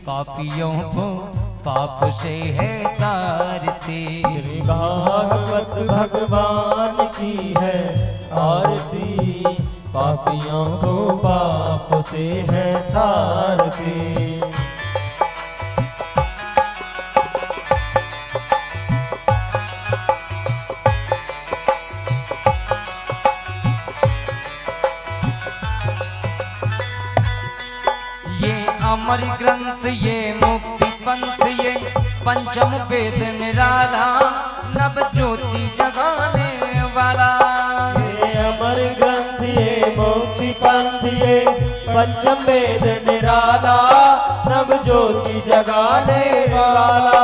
पापियों को पाप से है तारती। श्री भागवत भगवान की है आरती, पापियों को पाप से है तारती। अमर ग्रंथ ये मुक्ति पंथ ये पंचम वेद निराला, नव ज्योति जगाने वाला। ये अमर ग्रंथ ये मुक्ति पंथ ये पंचम वेद निराला, नव ज्योति जगाने वाला।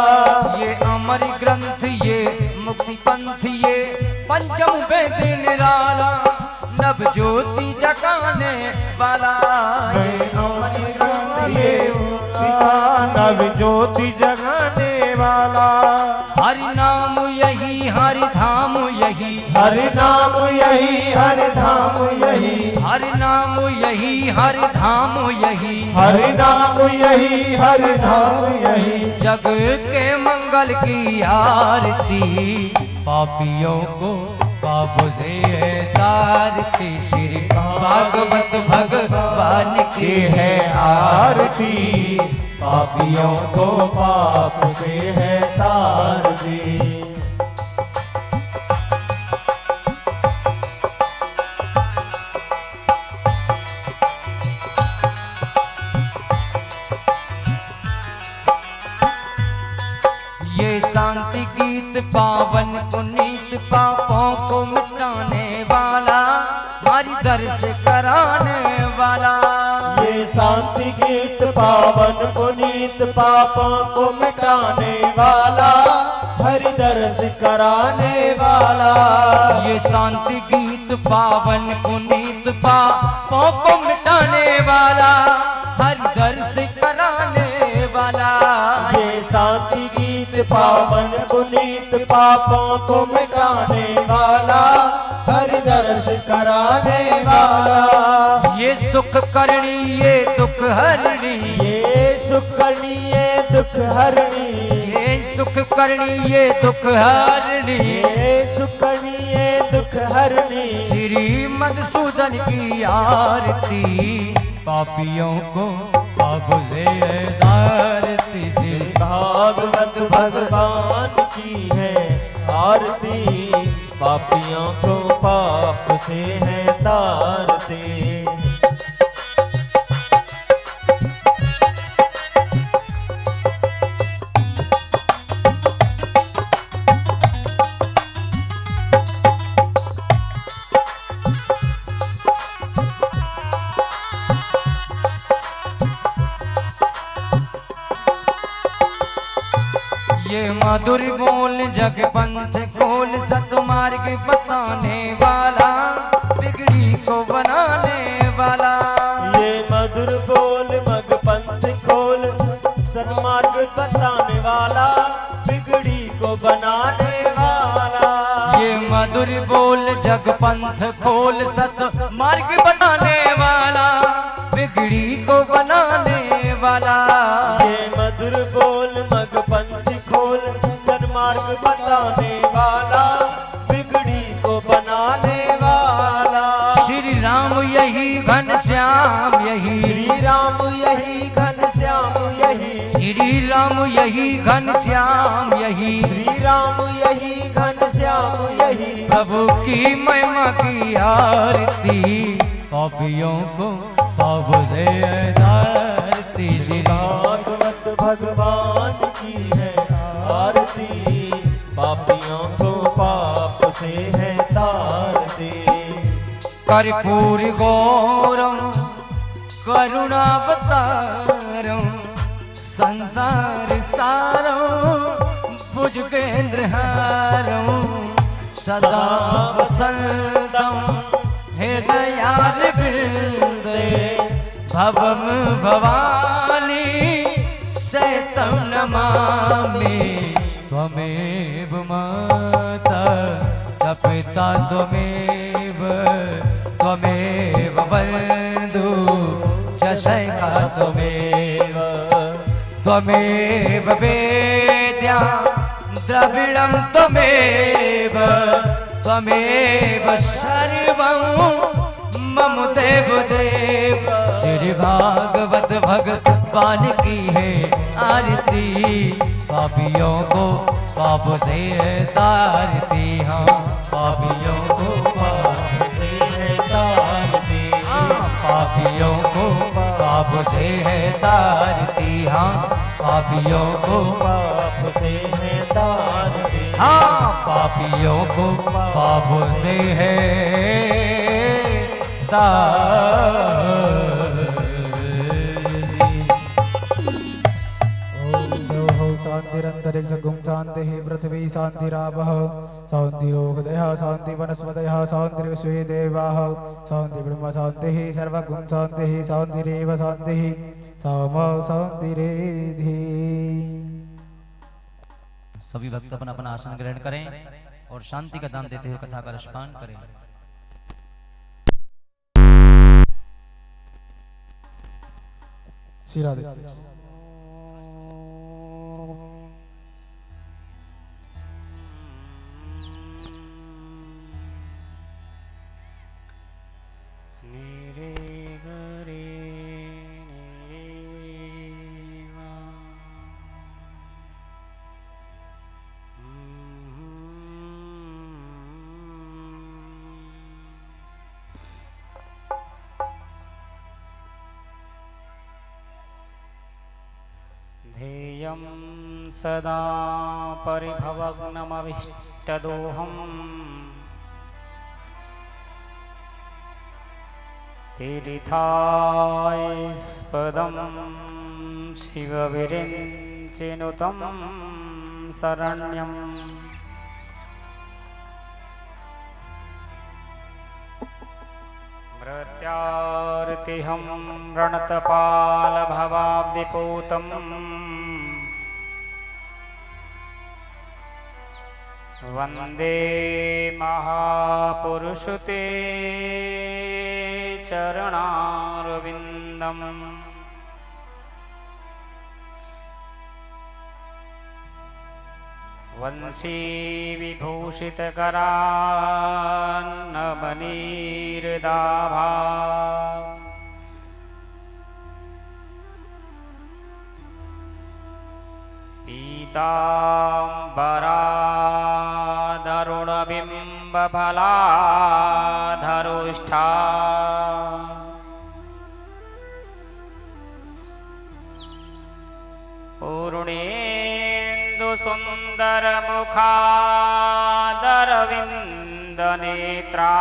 ये अमर ग्रंथ ये मुक्ति पंथ ये पंचम वेद निराला, नव ज्योति जगाने वाला। ये अमर ग्रंथ ये नव ज्योति जगाने वाला। हरि नाम यही हरि धाम यही, हरि नाम यही हरि धाम यही, हरि नाम यही हरि धाम यही, हरि नाम यही हरि धाम यही। जग के मंगल की आरती, पापियों को पाप से तारती। श्री भागवत भगवान की है आरती, पापियों को पाप से है तारती। ये शांति गीत पावन पुनीत, पापों को मिटाने वाला, हरि दर्श कराने वाला। ये शांति गीत पावन पुनीत, पापों को मिटाने वाला, हरि दर्श कराने वाला। ये शांति गीत पावन पुनीत, पापों को मिटाने वाला, हरि दर्श कराने वाला। ये शांति गीत पावन पुनीत, पापों को मिटाने वाला, हरि दर्श कराने वाला। ये सुख करणी ये दुख हरणी, ये सुख करनी ये दुख हरणी, ये सुख करणी ये दुख हरणी। ये सुख करनी ये दुख हरणी। श्री मधुसूदन की आरती, पापियों को पाप से तारती। श्री भागवत भगवान की है आरती, पापियों को पाप से है तारती। ये मधुर बोल जग पंथ खोल, सतमार्ग बताने वाला, बिगड़ी को बनाने वाला। ये मधुर बोल मग पंथ खोल, सन्मार्ग बताने वाला, बिगड़ी को बनाने वाला। ये मधुर बोल जग पंथ खोल, सत मार्ग बताने वाला, बिगड़ी को बनाने वाला। ये मधुर बोल मग पंथ खोल, सन्मार्ग बताने वाला, बिगड़ी को बनाने वाला। श्री राम यही घनश्याम यही, श्री राम यही घनश्याम यही, श्री राम यही घनश्याम यही। श्री राम यही घनश्याम यही। प्रभु की महिमा की आरती, पापियों को पाप से तारती। श्री भागवत भगवान की है आरती, पापियों को पाप से है तारती। कर्पूर गौरम करुणावतारम, संसार सारम भुजगेंद्र हारम, सदा वसंतम हृदयारविंदे, भवम भवानी सहितं नमामि। त्वमेव माता च पिता त्वमेव, त्वमेव बन्धु च सखा त्वमेव, त्वमेव वेद्या द्रविणं त्वमेव त्वमेव सर्वं मम देवदेव। श्री भागवत भगवान की है आरती, पापियों को पाप से तारती। हाँ पापियों को पाप से तारती, पापियों को पाप से है तारती। हाँ पापियों को पाप से है तारती, हाँ पापियों को पाप से है तारती। ओम द्यौः शान्तिरन्तरिक्षगुं शान्तिः पृथिवी शान्तिरापः शान्तिरोगदयः शान्ति वनस्पतयः शान्तिर्विश्वे देवाः शान्ति ब्रह्म शान्तिः सर्वगुं शान्तिः शान्तिरेव शान्तिः सामा शान्तिरेधि। सभी भक्त अपना अपना आसन ग्रहण करें और शांति का दान देते हुए कथा का रसपान करें। श्री ध्येयं सदा परिभवग्नमविष्टदोहम् तीर्थास्पदं शिवविरिञ्चिनुतं शरण्यम्। मृत्यार्तिहं रणतपालभवाब्धिपूतम् वन्दे महापुरुषते चरणारविन्दम्। वंशी विभूषितकरान्नमनीर्दाभा पीताम्बरादरुणबिम्बफलाधरुष्ठा पूर्णेन्दुसुन्दरमुखादरविन्दनेत्रा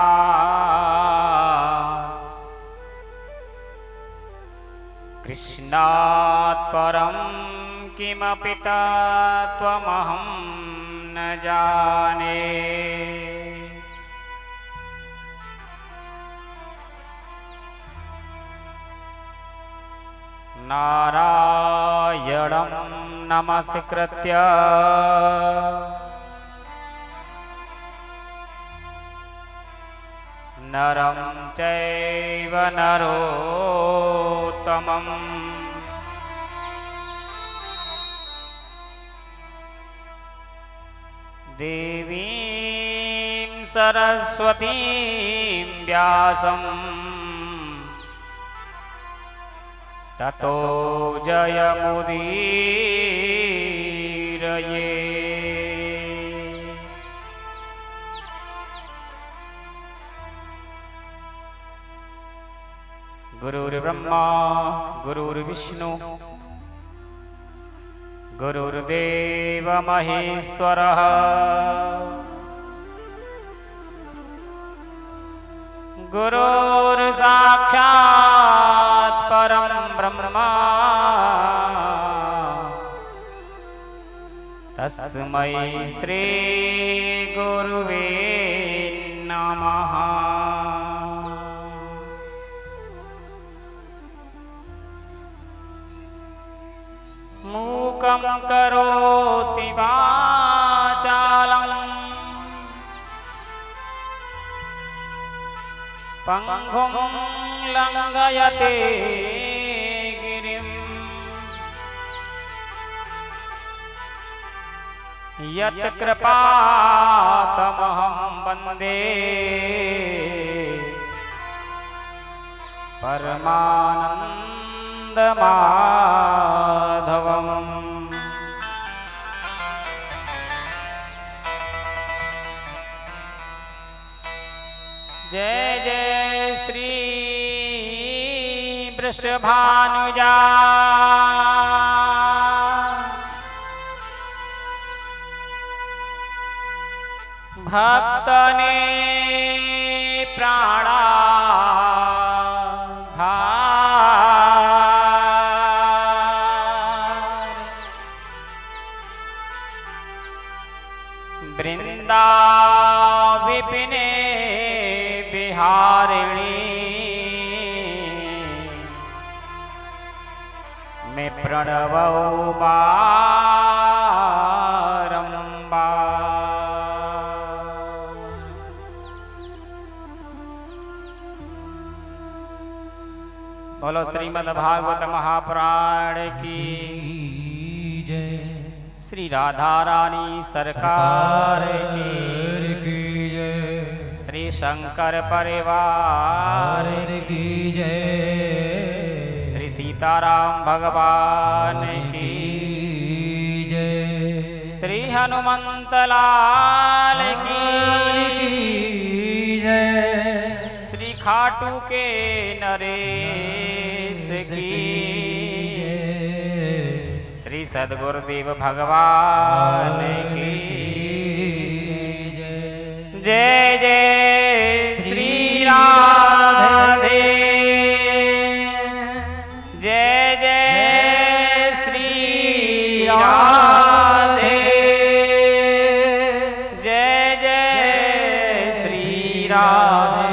कृष्णात् परं किमपि तत्त्वमहं न जाने। नारायणं नमस्कृत्य नरं चैव नरोत्तमम् देवीं सरस्वतीं व्यासं ततो जयमुदीरये। गुरुर्ब्रह्मा गुरुर्विष्णु गुरुर्देव महेश्वरः गुरुर्साक्षात् परं ब्रह्म तस्मै श्री गुरुवे नमः। मूकं करोति वाचालं पङ्गुं लङ्घयते गिरिं यत् कृपातमहं वन्दे परमानन्दमाधवम्। जय जय श्री वृषभानुजा भक्तने प्राणा वृंदा विपिने बिहारिणी में प्रणवौ बारंबार। बोलो श्रीमद् भागवत महापुराण की जय। श्री राधा रानी सरकार की जय। श्री शंकर परिवार की जय। श्री सीताराम भगवान की जय। श्री हनुमंत लाल की जय। श्री खाटू के नरेश की श्री सद्गुरुदेव भगवान की जय जय श्री राधे जय जय श्री राधे जय जय श्री राधे।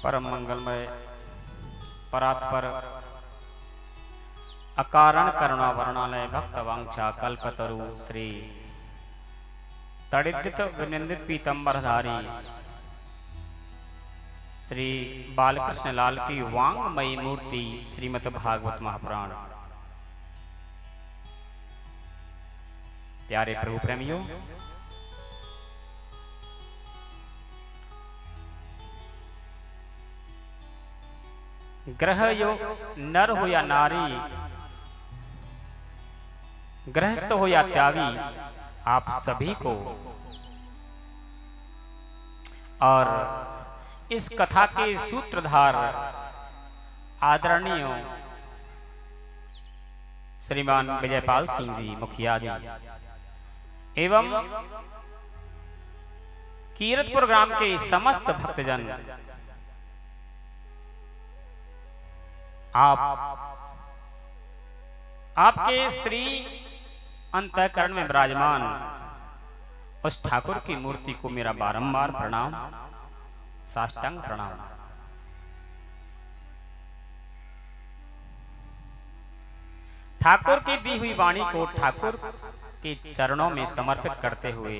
परम मंगलमय परात्पर अकारण करुणा वर्णालय भक्त वांछा कल्पतरु श्री तड़ित विनिंदित पीतंबरधारी श्री बालकृष्ण लाल की वांगमयी मूर्ति श्रीमद् भागवत महापुराण। प्यारे प्रभु प्रेमियों, ग्रह योग नर हो या नारी, गृहस्थ हो या त्यागी, आप सभी को और इस कथा के सूत्रधार आदरणीय श्रीमान विजयपाल सिंह जी मुखिया जी एवं कीरतपुर ग्राम के समस्त भक्तजन आपके श्री अंतःकरण में विराजमान उस ठाकुर की मूर्ति को मेरा बारंबार प्रणाम, साष्टांग प्रणाम। ठाकुर की दी हुई वाणी को ठाकुर के चरणों में समर्पित करते हुए,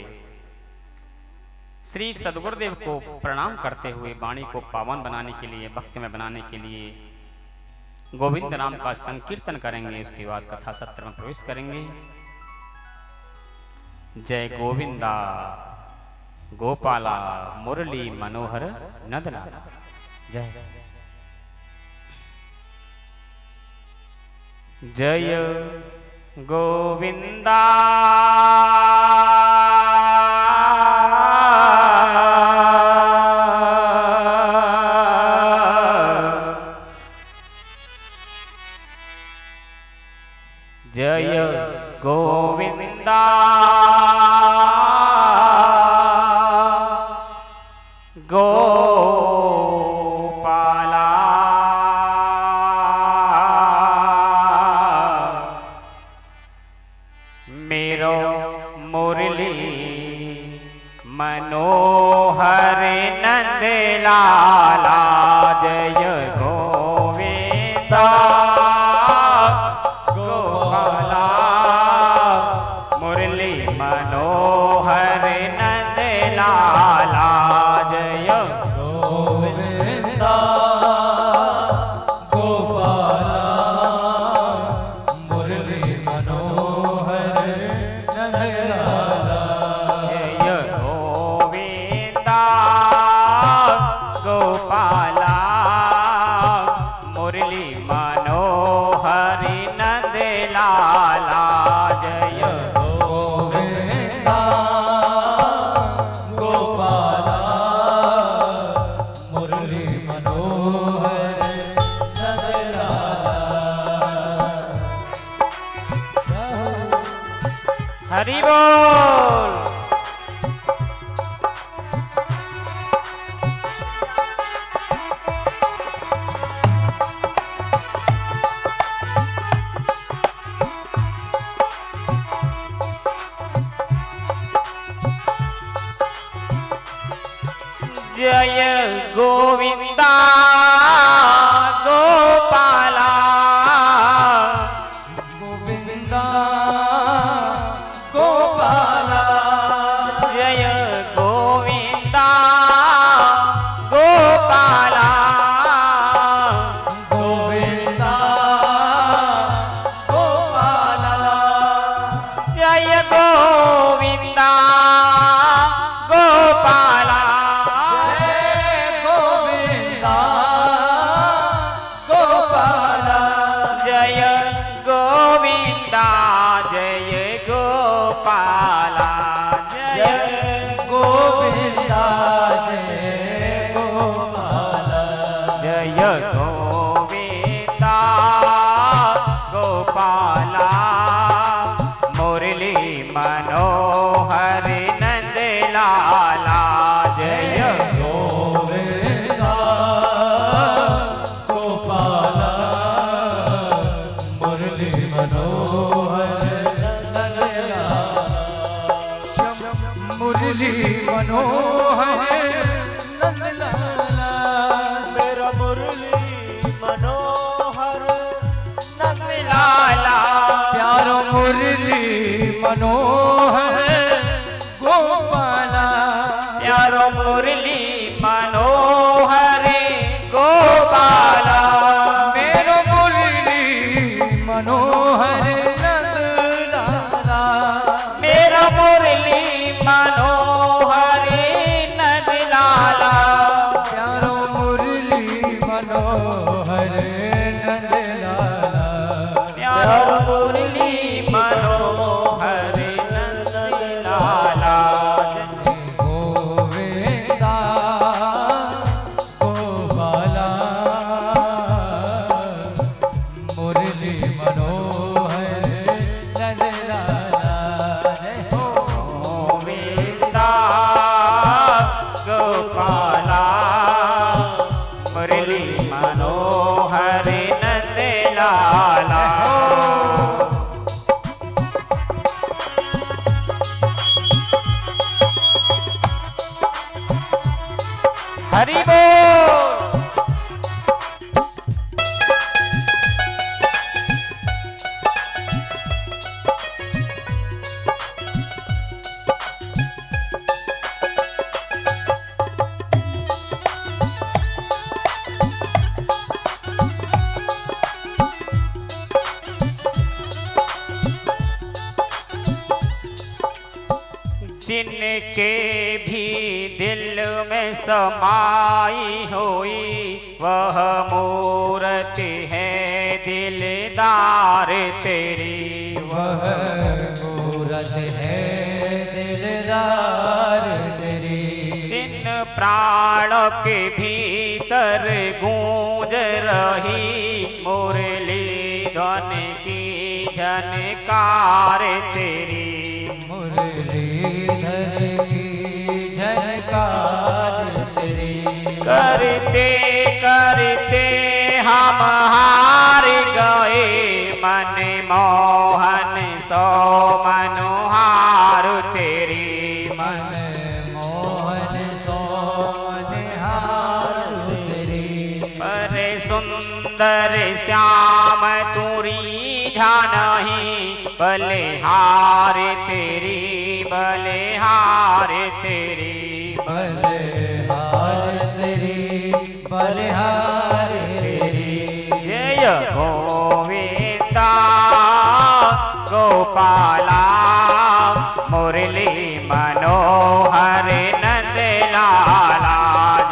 श्री सद्गुरुदेव को प्रणाम करते हुए वाणी को पावन बनाने के लिए, भक्तिमय बनाने के लिए गोविंद नाम का संकीर्तन करेंगे। उसके बाद कथा सत्र में प्रवेश करेंगे। जय गोविंदा गोपाला मुरली मनोहर नंदलाला। जय जय गोविंदा जय गोविंदा गोपाला मेरो मुरली मनोहर नंदलाला। जय गोविंदा गोपाला मुरली मनोहर नंदलाला। जय जय गोविंदा गोपाला मुरली मनोहरि नंद लाला जय गोविंदा गोपाला मुरली मनोहर हरि बोल। जय गोविंदा गोपाला गोविंदा गोपाला जय गोविंदा गोपाला गोविंदा गोपाला जय गोविंदा गोपाला जय गोविंदा गोपाला जय गोविंदा जय गोपाला जय गोविंदा जय गोपाला जय गोविंदा गोपाला मुरली मनोहर नंद लाला जय गोविंदा गोपाला मुरली मनोहर मुरली मनोहर नंदलाला मेरा मुरली मनोहर लाला प्यारो मुरली मनोहर गोपाला प्यारो मुरली मनोहर गोपाला मेरो मुरली मनोहर नंदलाला मेरा मुरली मनोहर नंद लाला प्यारो मुरली मनोहर नंदलाला प्यारो मुरली मनोहर नंद लाला गोविंदा गोपाला मुरली मनोहर नंदलाला जय हो गोविंदा गोपाला मुरली मनोहर नंद लाला हरि बोल। जिनके भी दिल में समाई हुई वह मूर्ति है दिलदार तेरी वह मूरत है दिलदार तेरी दिन प्राण के भीतर गूंज रही मुरली ध्वनि की झनकार तेरी मुरलीधर की झनकार तेरी करते करते हम हार गए मन मोहन सो मनोहार तेरी मन मोहन सोनहार तेरी पर सुंदर श्याम तुरी झानही बलिहार तेरी बलिहार तेरी बलिहार तेरी बलिहार तेरी जय गोविंदा गोपाला मुरली मनोहर नंद लाला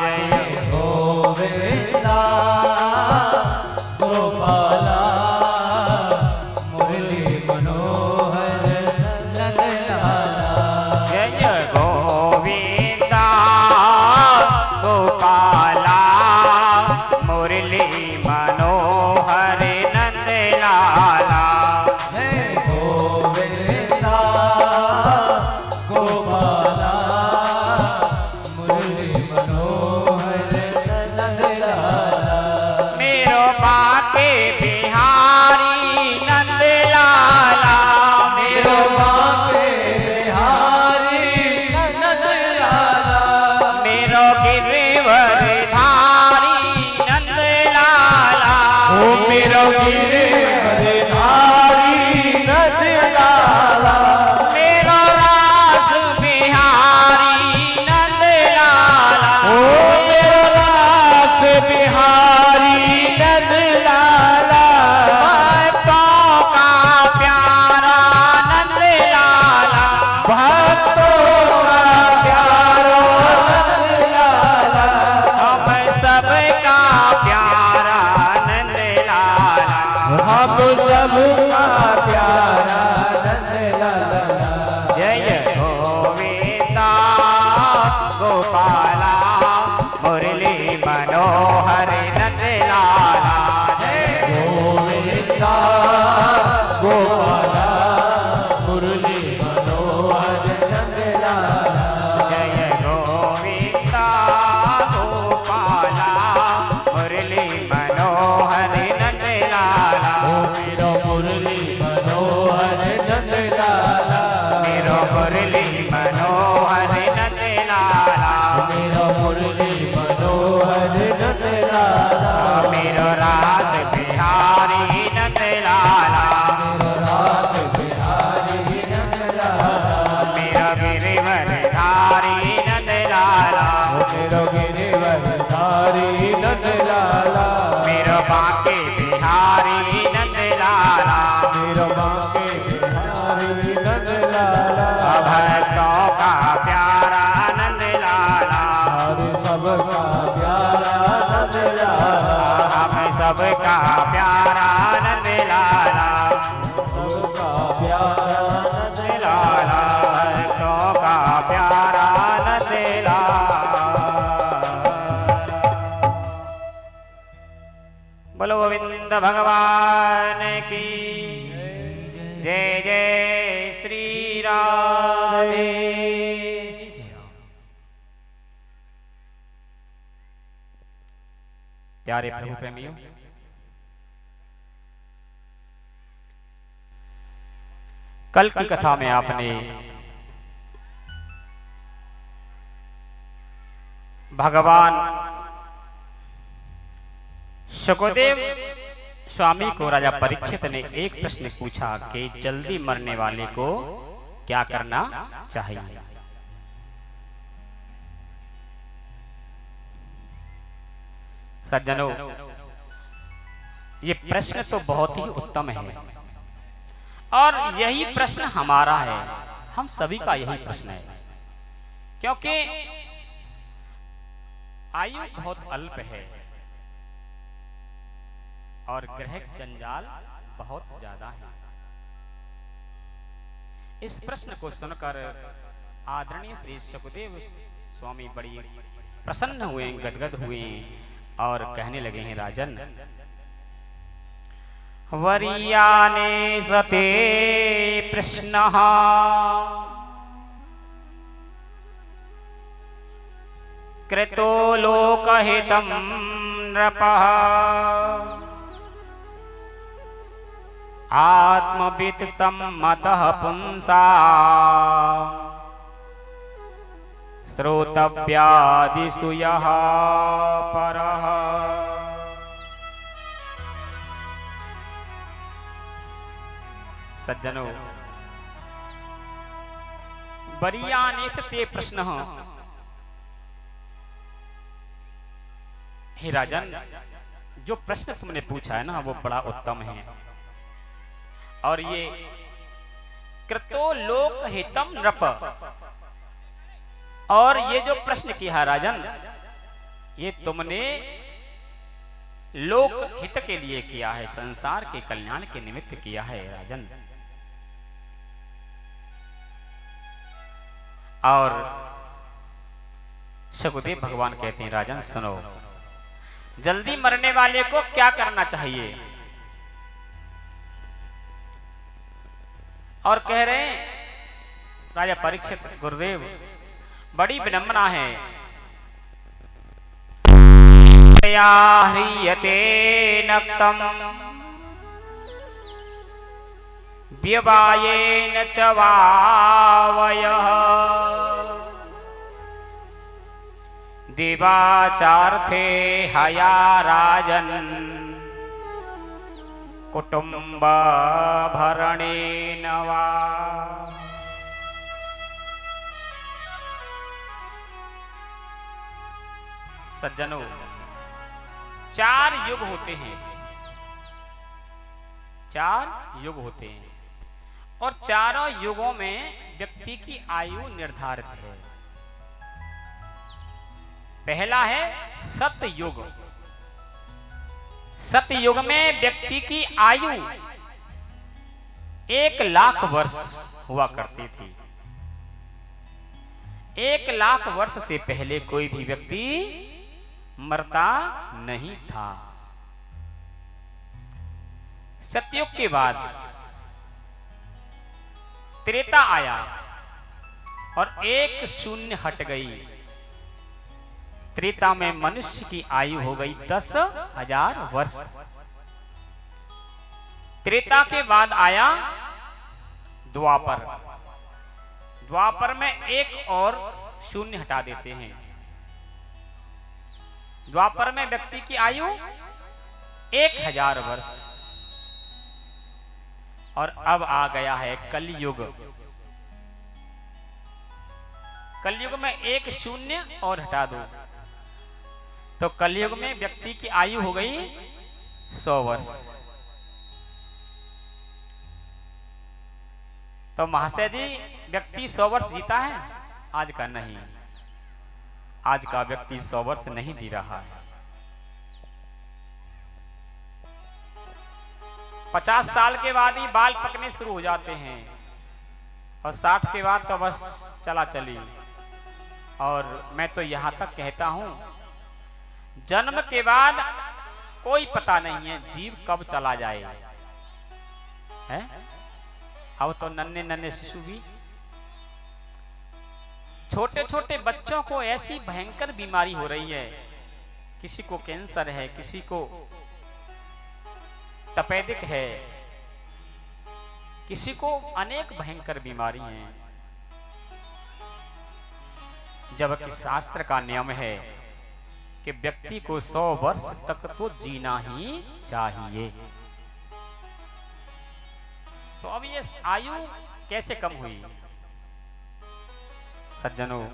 जय गोविंदा गोपाला मुरली मनोहर नंद लाला जय गोविंदा गोपाला मुरली मनोहर नंद लाला जय गोविंदा गोपाला मुरली मनोहर नंद लाला मेरो बाके बिहारी नंद लाला मेरो बाके बिहारी नंद लाला मेरो गिरवर धारी नंद लाला ओ मेरो गिरधारी नंद लाला मेरो रास बिहारी नंद लाला ओ मेरो रास बिहारी नंद लाला भक्तों का प्यारा नंद लाला भक्तों का प्यारा नंद लाला हम सबका प्यारा नंद लाला हम सबका प्यारा नंद लाला जय गोविंदा गोपाला मुरली मनोहर नंद लाला जय गोविंदा गोपाला मुरली मनोहर नंद लाला जय गोविंदा गोपाला मुरली मनोहर नंद लाला ओ मेरो मुरली मनोहर नंद लाला मेरो मुरली मनोहर नंद लाला मेरो मुरली मनोहर नंद लाला मेरो रास बिहारी नंद लाला मेरो रास बिहारी नंद लाला मेरा गिरिवर धारी नंद लाला ओ मेरो गिरिवरधारी नंद लाला मेरो बाके बिहारी नंद लाला मेरो बांके बिहारी नंद लाला भक्तों का प्यारा नंद लाला हरि सबका प्यारा नंद लाला हम सबका प्यारा नंद लाला सबका प्यारा नंद लाला भक्तों का प्यारा नंद लाला बोलो गोविंद भगवान की जय जय श्री राधे। प्यारे प्रभु प्रेमियों, कल की कथा में आपने भगवान सुखदेव स्वामी को राजा परीक्षित ने एक प्रश्न पूछा कि जल्दी मरने वाले को क्या करना चाहिए। सज्जनों, ये प्रश्न तो बहुत ही उत्तम है और यही प्रश्न हमारा है, हम सभी का यही प्रश्न है, क्योंकि आयु बहुत अल्प है और ग्रह जंजाल बहुत ज्यादा है। इस प्रश्न को सुनकर आदरणीय श्री सुखदेव स्वामी बड़ी प्रसन्न हुए, गदगद हुए और कहने लगे हैं, राजन, वरीयाने सते प्रश्नः कृतो लोकहितं नृपः आत्मवित् सम्मतः पुंसा श्रोतव्यादिषु यः परः। सज्जनों, वरीयाने सते प्रश्नः, हे राजन, जो प्रश्न तुमने पूछा है ना वो बड़ा उत्तम है और ये कृतो लोक हितम नृप। और ये जो प्रश्न किया है राजन, ये तुमने लोक हित के लिए किया है, संसार के कल्याण के निमित्त किया है राजन। और सुखदेव भगवान कहते हैं राजन सुनो, जल्दी मरने वाले को क्या करना चाहिए। और कह रहे हैं राजा परीक्षित गुरुदेव बड़ी विडंबना है, या ह्रियते नक्तम व्यवायेन च वावयः देवाचार्थे हया राजन कुटुंब भरणेन वा। सज्जनों, 4 युग होते हैं, 4 युग होते हैं और चारों युगों में व्यक्ति की आयु निर्धारित है। पहला है सतयुग। सतयुग में व्यक्ति की आयु 1,00,000 वर्ष हुआ करती थी। 1,00,000 वर्ष से पहले कोई भी व्यक्ति मरता नहीं था। सतयुग के बाद त्रेता आया और 1 शून्य हट गई। त्रेता में मनुष्य की आयु हो गई 10,000 वर्ष। त्रेता के बाद आया द्वापर। द्वापर में 1 और शून्य हटा देते हैं। द्वापर में व्यक्ति की आयु 1,000 वर्ष। और अब आ गया है कलयुग। कलयुग में 1 शून्य और हटा दो तो कलयुग में व्यक्ति की आयु हो गई 100 वर्ष। तो महाशय जी, व्यक्ति 100 वर्ष जीता है? आज का नहीं। आज का व्यक्ति 100 वर्ष नहीं जी रहा है। 50 साल के बाद ही बाल पकने शुरू हो जाते हैं और 60 के बाद तो बस चला चली। और मैं तो यहां तक कहता हूं, जन्म के बाद कोई पता नहीं है जीव कब चला जाए है। अब तो नन्हे नन्हे शिशु भी, छोटे छोटे बच्चों को ऐसी भयंकर बीमारी हो रही है। किसी को कैंसर है, किसी को तपेदिक है, किसी को अनेक भयंकर बीमारी हैं। जबकि शास्त्र का नियम है कि व्यक्ति को 100 वर्ष तक तो जीना ही चाहिए। तो अब ये आयु कैसे कम हुई? सज्जनों,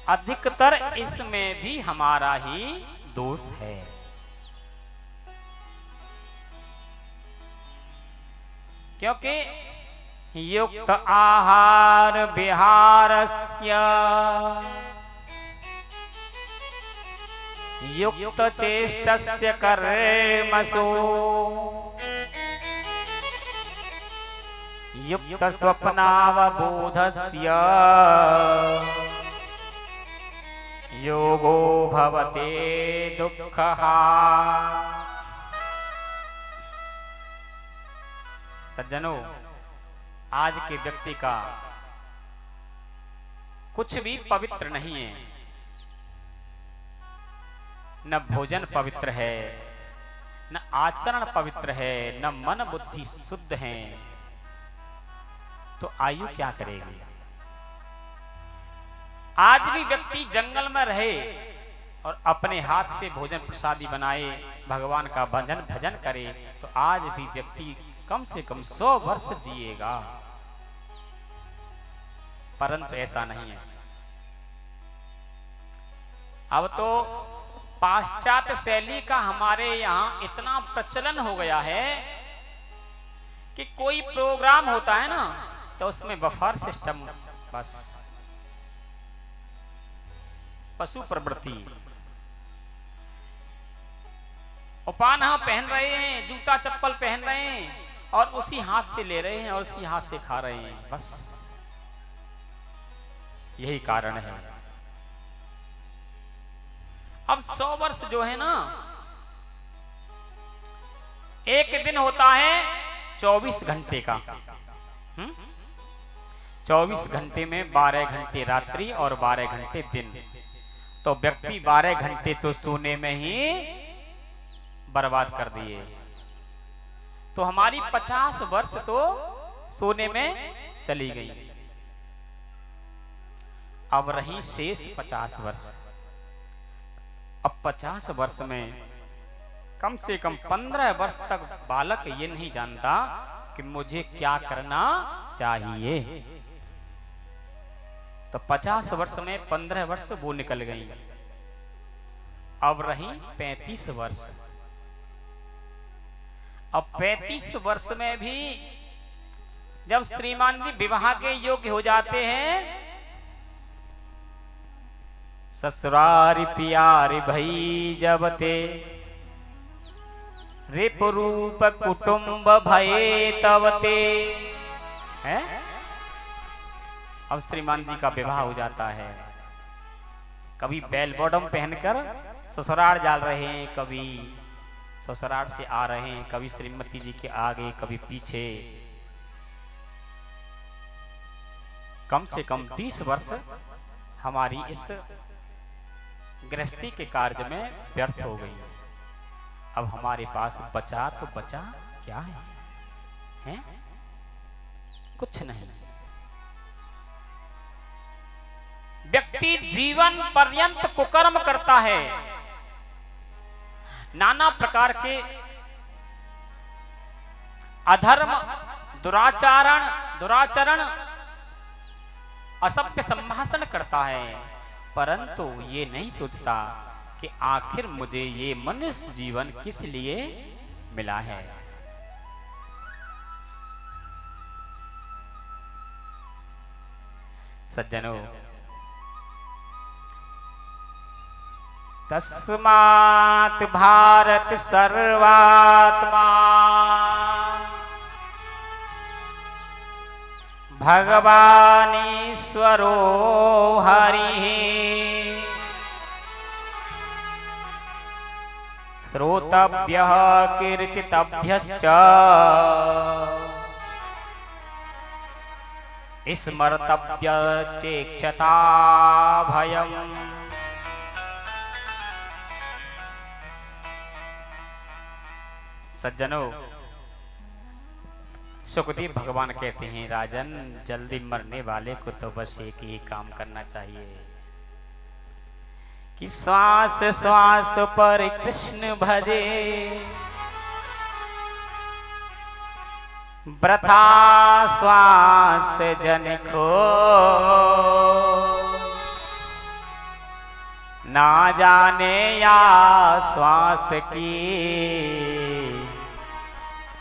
अधिकतर इसमें भी हमारा ही दोष है। क्योंकि युक्त आहार विहारस्य युक्त चेष्टस्य कर्मसु युक्त स्वप्नावबोधस्य योगो भवते दुःखः। सज्जनों, आज के व्यक्ति का कुछ भी पवित्र नहीं है। न भोजन पवित्र है, न आचरण पवित्र है, न मन बुद्धि शुद्ध है। तो आयु क्या करेगी? आज भी व्यक्ति जंगल में रहे और अपने हाथ से भोजन प्रसादी बनाए, भगवान का भजन करे, तो आज भी व्यक्ति कम से कम 100 वर्ष जिएगा। परंतु ऐसा नहीं है। अब तो पाश्चात्य शैली का हमारे यहां इतना प्रचलन हो गया है कि कोई प्रोग्राम होता है ना तो उसमें बफर सिस्टम, बस पशु प्रवृत्ति, उपान पहन रहे हैं, जूता चप्पल पहन रहे हैं और उसी हाथ से ले रहे हैं और उसी हाथ से खा रहे हैं, बस यही कारण है। अब 100 वर्ष जो है ना, एक दिन होता है 24 घंटे का। 24 घंटे में 12 घंटे रात्रि और 12 घंटे दिन, तो व्यक्ति 12 घंटे तो सोने में ही बर्बाद कर दिए। तो हमारी 50 वर्ष तो सोने में चली गई। अब रही शेष 50 वर्ष। अब 50 वर्ष में कम से कम 15 वर्ष तक बालक ये नहीं जानता कि मुझे क्या करना चाहिए। तो 50 वर्ष में 15 वर्ष वो निकल गई। अब रही 35 वर्ष। अब 35 वर्ष में भी जब श्रीमान जी विवाह के योग्य हो जाते हैं, ससुरारी प्यारी भई जब ते रिप रूप कुटुंब भये तब ते है। अब श्रीमान जी का विवाह हो जाता है। कभी बेल बॉटम पहनकर ससुराल जा रहे हैं, कभी ससुराल से आ रहे हैं, कभी श्रीमती जी के आगे कभी पीछे। कम से कम 20 वर्ष हमारी इस गृहस्थी के कार्य में व्यर्थ हो गई। अब हमारे पास बचा तो बचा क्या है, हैं? कुछ नहीं। व्यक्ति जीवन पर्यंत कुकर्म करता है, नाना प्रकार के अधर्म, दुराचरण, असभ्य संभाषण करता है, परंतु ये नहीं सोचता कि आखिर मुझे ये मनुष्य जीवन किस लिए मिला है। सज्जनों, तस्मात् भारत सर्वात्मा भगवानीश्वरो हरिः श्रोतव्यः कीर्तितव्यश्च स्मर्तव्य चेक्षता भयम्। सज्जनों, सुखदेव भगवान कहते हैं, राजन जल्दी मरने वाले को तो बस एक ही काम करना चाहिए कि श्वास श्वास पर कृष्ण भजे, वृथा श्वास जन को ना जाने या श्वास की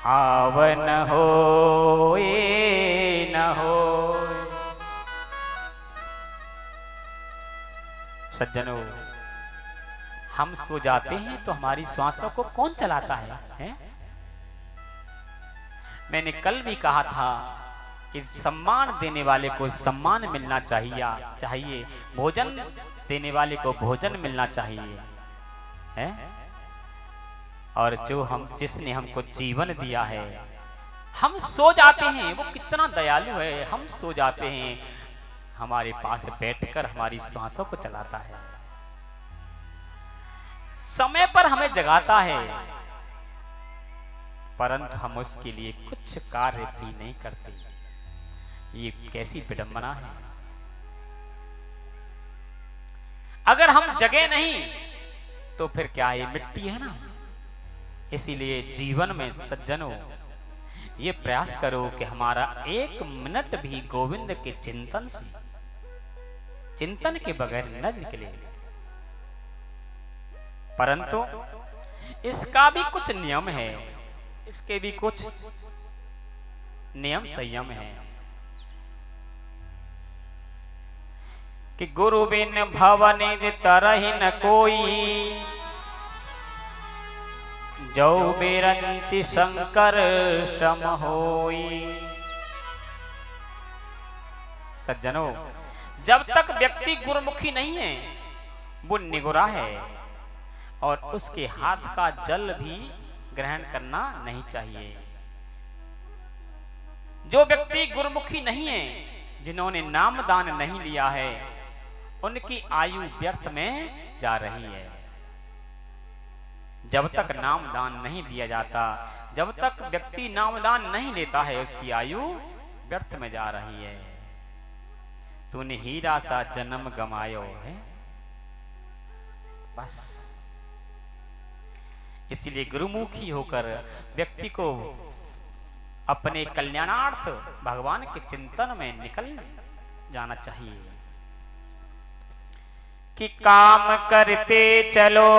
आव न हो ये न हो। सज्जनों, हम सो जाते हैं तो हमारी श्वासों को कौन चलाता है? मैंने कल भी कहा था कि सम्मान देने वाले को सम्मान मिलना चाहिए, भोजन देने वाले को भोजन मिलना चाहिए, है? और जिसने हमको जीवन दिया है, हम सो जाते हैं, वो कितना दयालु है। हम सो जाते हैं, हमारे पास बैठकर हमारी सांसों को चलाता है, समय पर हमें जगाता है, परंतु हम उसके लिए कुछ कार्य भी नहीं करते। ये कैसी विडंबना है। अगर हम जगे नहीं तो फिर क्या, ये मिट्टी है ना। इसीलिए जीवन में सज्जनों ये प्रयास करो कि हमारा 1 मिनट भी गोविंद के चिंतन के बगैर न निकले। परंतु इसका भी कुछ नियम है, इसके भी कुछ नियम संयम है कि गुरु बिन भवनिधि तरहि न कोई, जो बिरंचि शंकर सम होई। सज्जनों, जब तक व्यक्ति गुरुमुखी नहीं है वो निगुरा है और उसके हाथ का जल भी ग्रहण करना नहीं चाहिए। जो व्यक्ति गुरुमुखी नहीं है, जिन्होंने नामदान नहीं लिया है, उनकी आयु व्यर्थ में जा रही है। जब तक नामदान नहीं दिया जाता, जब तक व्यक्ति नामदान नहीं लेता है, उसकी आयु व्यर्थ में जा रही है। तूने हीरा सा जन्म गमायो है, बस। इसलिए गुरुमुखी होकर व्यक्ति को अपने कल्याणार्थ भगवान के चिंतन में निकल जाना चाहिए कि काम करते चलो,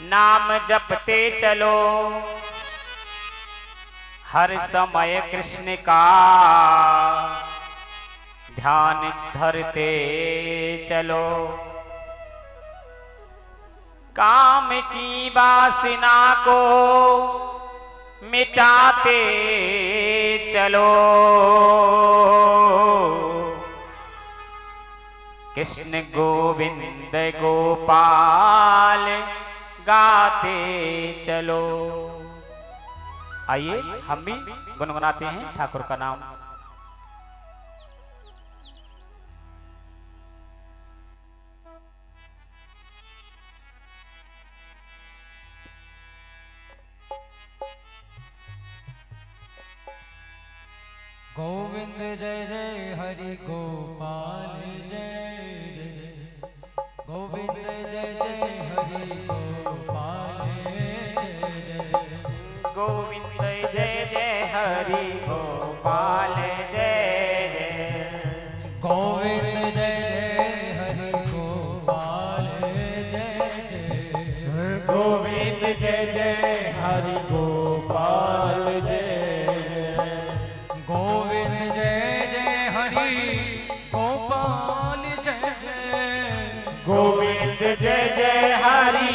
नाम जपते चलो, हर समय कृष्ण का ध्यान धरते चलो। काम की वासना को मिटाते चलो, कृष्ण गोविंद गोपाल गाते चलो। आइए हम भी गुनगुनाते हैं ठाकुर का नाम। गोविंद जय जय हरि गोपाल जय जय, गोविंद जय जय हरि गोपाल जय जय, गोविंद जय जय हरि गोपाल जय जय, गोविंद जय जय हरि गोपाल जय जय, गोविंद जय जय हरि गोपाल जय जय, गोविंद जय जय हरि गोपाल जय जय, गोविंद जय जय हरि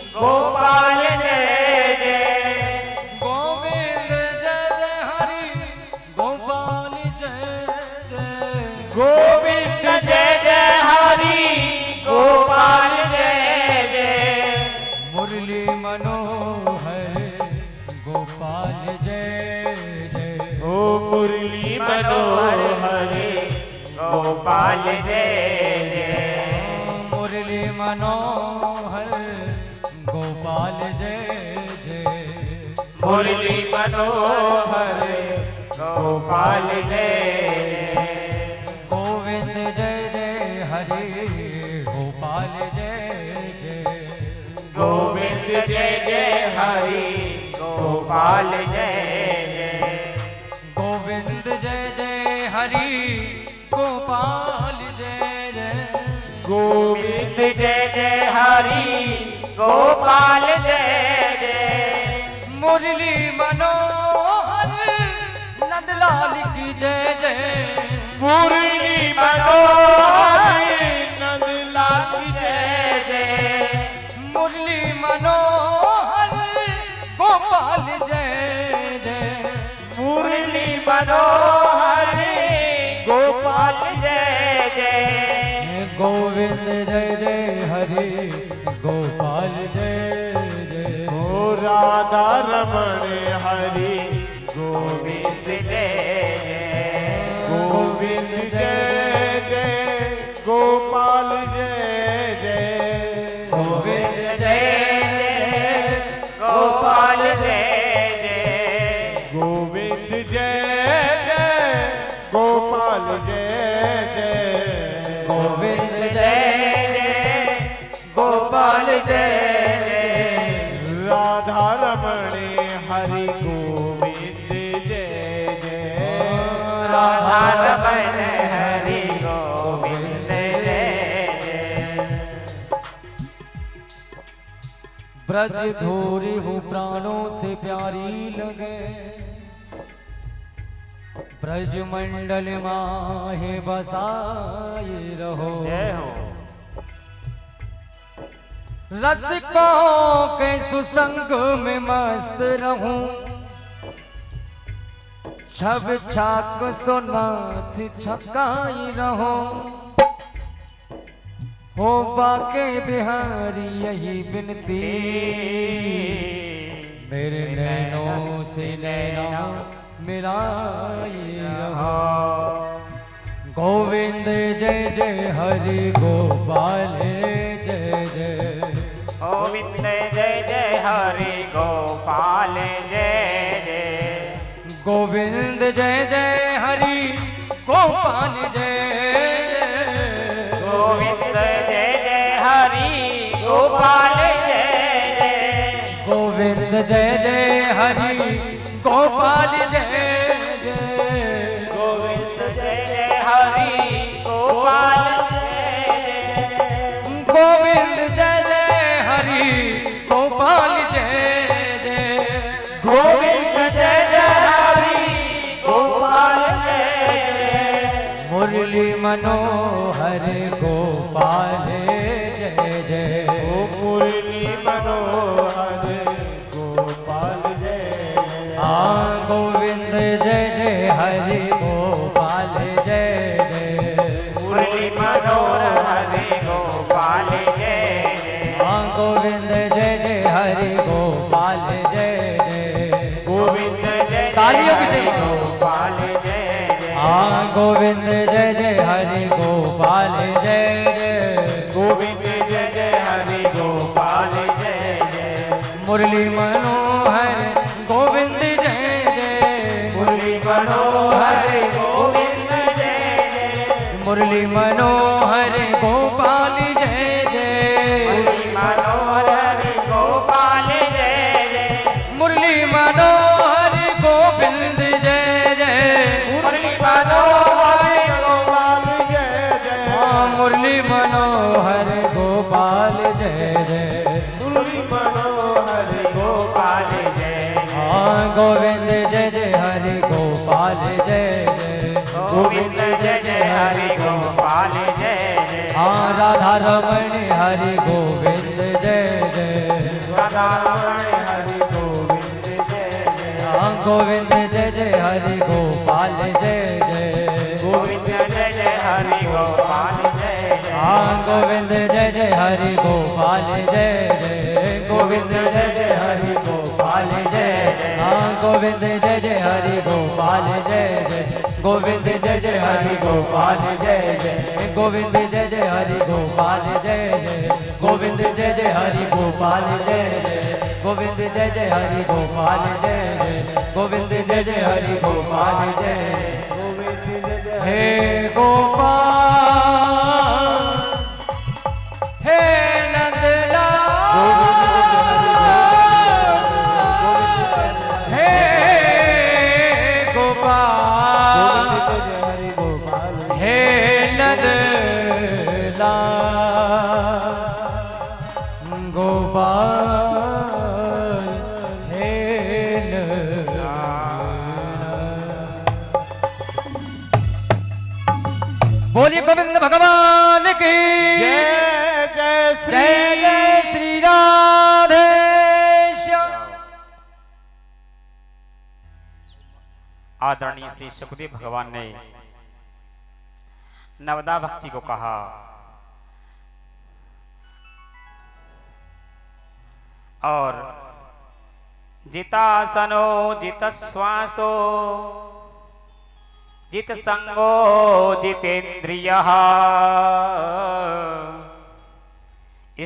गोपाल जय जय, गोविंद जय जय हरि गोपाल जय जय, गोविंद जय जय हरि गोपाल जय जय, मुरली मनोहर गोपाल जय जय, ओ मुरली मनोहर गोपाल जय जय, मुरली मनोहर गोपाल जय जय, मुरली मनोहर गोपाल जय जय, गोविंद जय जय हरि गोपाल जय जय, गोविंद जय जय हरि गोपाल जय जय, गोविंद जय जय हरि गोपाल जय जय, गोविंद जय जय हरि गोपाल जय जय, मुरली मनोहर नंदलाल की जय जय, मुरली मनोहर नंदलाल की जय जय, मुरली मनोहर गोपाल जय जय, मुरली मनोहर गोपाल जय जय, गोविंद जय जय हरि गोपाल जय जय, ओ राधा रमण हरि गोविंद जय जय, गोविंद जय जय गोपाल जय जय, गोविंद जय जय गोपाल जय जय, गोविंद जय जय गोपाल जय जय, गोविंद जय जय गोपाल जय जय, राधा रमण हरि गोविंद जय जय, राधा रमण हरि गोविंद जय जय, ब्रज धोरे हो प्राणों से प्यारी लगे, ब्रज मंडल माहे बसाए रहो। जय हो। रसिकों के सुसंग में मस्त रहूं, छब छाक सोनाथ छकाई रहो। हो बाके बिहारी यही बिनती, मेरे नैनों से नैना मिलाए रहो। गोविंद जय जय हरि गोपाल जय जय, गोविंद जय जय हरि गोपाल जय जय, गोविंद जय जय हरि गोपाल जय जय, गोविंद जय जय हरि गोपाल जय जय, गोविंद जय जय हरि गोपाल जय जय, गोविंद जय जय हरि गोपाल जय जय, गोविंद जय जय हरि गोपाल जय जय, गोविंद जय जय हरि गोपाल जय जय, मुरली मनोहर गोपाल जय जय, मुरली मनोहर गोपाल जय जय। गोविंद जय जय हरि गोपाल जय जय, मुरली मनोहर गोपाल जय जय, गोविंद जय जय हरि गोपाल जय जय, गोविंद जय तालियों की जय सेवा। गोपाल जय जय, गोविंद जय जय हरि गोपाल जय जय, गोविंद जय जय हरि गोपाल जय जय, मुरली मनोहर गोविंद जय जय, मुरली मनोहर गोविंद जय जय, मुरली मनोहर गोपाल जय जय, मुरली मनोहर गोपाल जय जय, मुरली मनोहर गोविंद जय जय, मुरली मनोहर गोपाल जय जय। मुरली मनोहर गोपाल जय जय, मुरली मनोहर गोपाल जय जय, गोविंद जय जय हरि गोपाल जय जय, गोविंद जय जय हरि गोपाल जय जय, राधा रमण हरि गोविंद जय जय, राधा रमण हरि गोविंद जय जय, गोविंद जय जय हरि गोपाल जय जय, गोविंद जय जय हरि गोपाल जय जय, गोविंद जय जय हरि गोपाल जय जय, गोविंद जय जय हरि गोपाल जय जय, गोविंद जय जय हरि गोपाल जय जय, गोविंद जय जय हरि गोपाल जय जय, गोविंद जय जय हरि गोपाल जय जय, गोविंद जय जय हरि गोपाल जय जय, गोविंद जय जय हरि गोपाल जय जय, गोविंद जय जय हरि गोपाल जय जय, हे गोपाल हे नंदलाल, हे गोपाल हे नंदलाल, गोपाल हे नंदलाल। बोलिए गोविंद भगवान की जय जय श्री जय जय श्री राधे श्याम। आदरणीय श्री सुखदेव भगवान ने नवदा भक्ति को कहा और जितासनो जित श्वासो जित संगो जितेन्द्रिय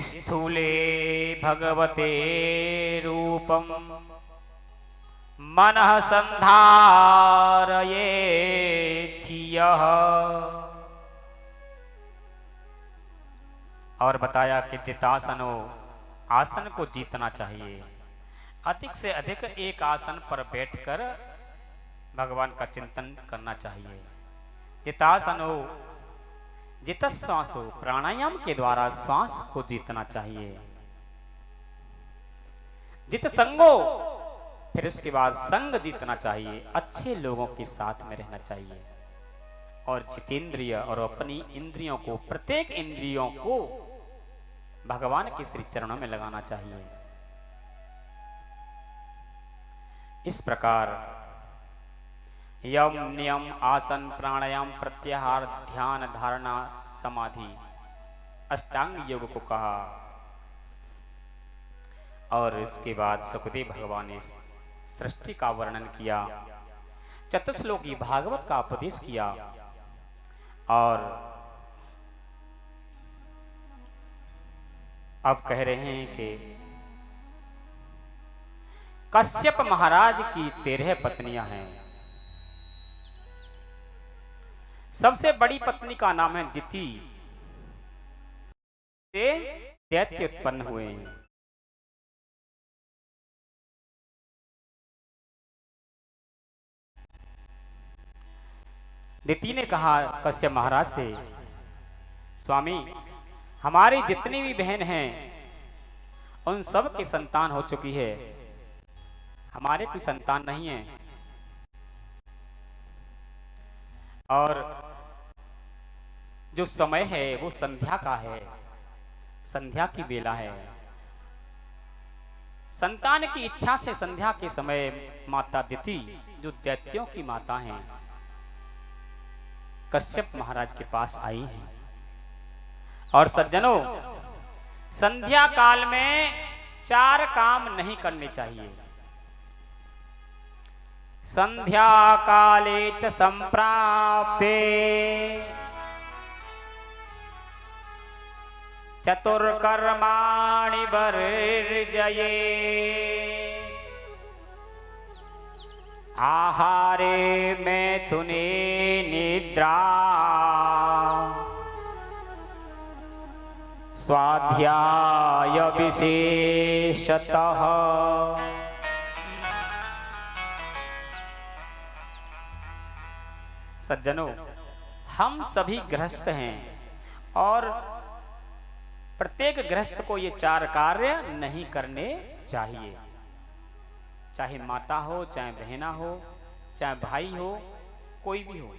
स्थूले भगवते रूपम मनः संधारयेति यः। और बताया कि जितासनो आसन को जीतना चाहिए, अधिक से अधिक एक आसन पर बैठकर भगवान का चिंतन करना चाहिए। जितासनो जित श्वासो, प्राणायाम के द्वारा श्वास को जीतना चाहिए। जित संगो, फिर उसके बाद संग जीतना चाहिए, अच्छे लोगों के साथ में रहना चाहिए, और जितेंद्रिय और अपनी इंद्रियों को, प्रत्येक इंद्रियों को भगवान के श्री चरणों में लगाना चाहिए। इस प्रकार यम नियम आसन प्राणायाम प्रत्याहार ध्यान धारणा समाधि अष्टांग योग को कहा, और इसके बाद सुखदेव भगवान ने सृष्टि का वर्णन किया, चतुश्लोकी भागवत का उपदेश किया, और अब कह रहे हैं कि कश्यप महाराज की 13 पत्नियां हैं। सबसे बड़ी पत्नी का नाम है दिति, से दैत्य उत्पन्न हुए हैं। दिति ने कहा कश्यप महाराज से, स्वामी हमारी जितनी भी बहन हैं उन सब की संतान हो चुकी है, हमारे कोई संतान नहीं है, और जो समय है वो संध्या का है, संध्या की बेला है। संतान की इच्छा से संध्या के समय माता दिति, जो दैत्यों की माता हैं, कश्यप महाराज के पास आई हैं। और सज्जनों, संध्या काल में 4 काम नहीं करने चाहिए। संध्या काले च संप्राप्ते चतुर्कर्माणि वर्जये, आहारे मैथुने निद्रा स्वाध्याय विशेषतः। सज्जनों, हम सभी गृहस्थ हैं और प्रत्येक गृहस्थ को ये 4 कार्य नहीं करने चाहिए, चाहे माता हो, चाहे बहना हो, चाहे भाई हो, कोई भी हो।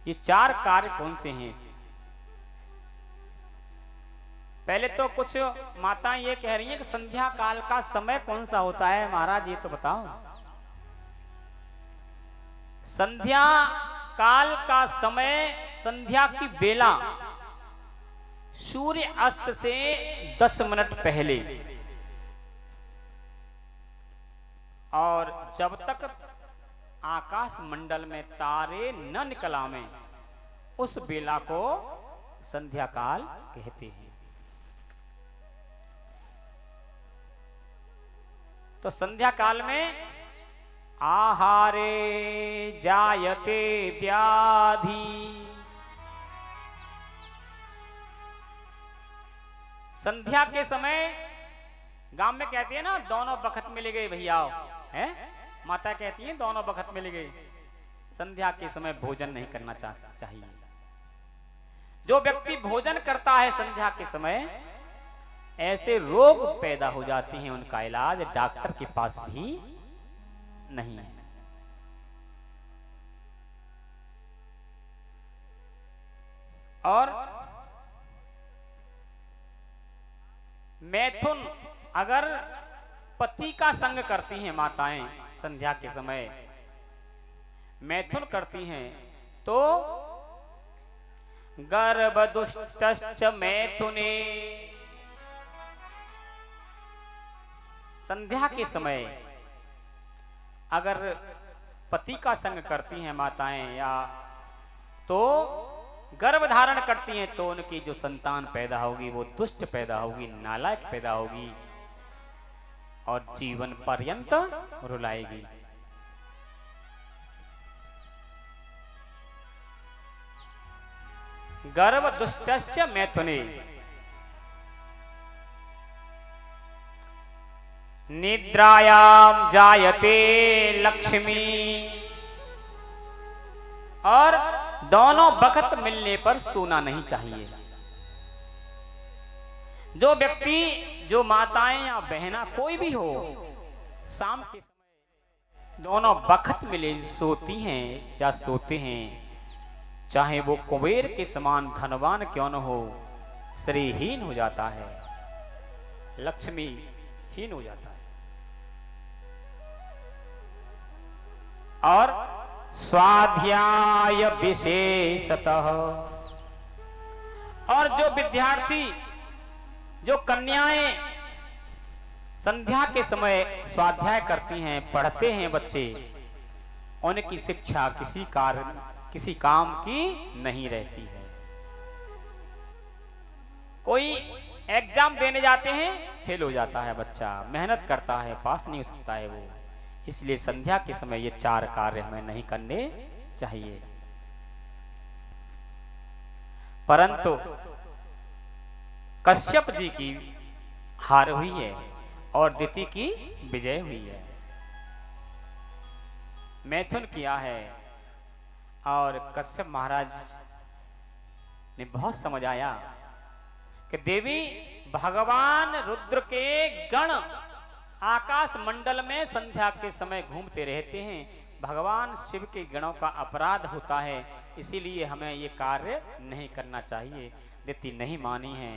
ये 4 कार्य कौन से हैं? पहले तो कुछ माताएं ये कह रही हैं कि संध्या काल का समय कौन सा होता है महाराज, ये तो बताओ। संध्या काल का समय, संध्या की बेला सूर्य अस्त से 10 मिनट पहले, और जब तक आकाश मंडल में तारे न निकल आवें, उस बेला को संध्या काल कहते हैं। तो संध्या काल में आहारे जायते व्याधि, संध्या के समय गांव में कहती है ना, दोनों बखत मिल गए भैया, है माता कहती है दोनों बखत मिल गए। संध्या के समय भोजन नहीं करना चाहिए। जो व्यक्ति भोजन करता है संध्या के समय, ऐसे रोग पैदा हो जाते हैं, उनका इलाज डॉक्टर के पास भी नहीं है। और मैथुन, अगर पति का संग करती हैं माताएं संध्या के समय, मैथुन करती हैं, तो गर्भदुष्टश्च मैथुने, संध्या के समय अगर पति का संग करती हैं माताएं, या तो गर्भ धारण करती हैं, तो उनकी जो संतान पैदा होगी वो दुष्ट पैदा होगी, नालायक पैदा होगी, और जीवन पर्यंत रुलाएगी। गर्भ दुष्टश्च मैथुने, निद्रायाम जायते लक्ष्मी, और दोनों बखत मिलने पर सोना नहीं चाहिए। जो व्यक्ति, जो माताएं या बहना कोई भी हो, शाम के समय दोनों बखत मिले सोती हैं या सोते हैं, चाहे वो कुबेर के समान धनवान क्यों न हो, श्रीहीन हो जाता है, लक्ष्मी हीन हो जाता है। और स्वाध्याय विशेषतः, और जो विद्यार्थी, जो कन्याएं संध्या के समय स्वाध्याय करती हैं, पढ़ते हैं बच्चे, उनकी शिक्षा किसी काम की नहीं रहती है। कोई एग्जाम देने जाते हैं, फेल हो जाता है बच्चा, मेहनत करता है, पास नहीं हो सकता है वो। इसलिए संध्या के समय ये 4 कार्य हमें नहीं करने चाहिए। परंतु कश्यप जी की हार हुई है और दिति की विजय हुई है। मैथुन किया है और कश्यप महाराज ने बहुत समझ आया कि देवी भगवान रुद्र के गण आकाश मंडल में संध्या के समय घूमते रहते हैं, भगवान शिव के गणों का अपराध होता है, इसीलिए हमें ये कार्य नहीं करना चाहिए। दिति नहीं मानी है।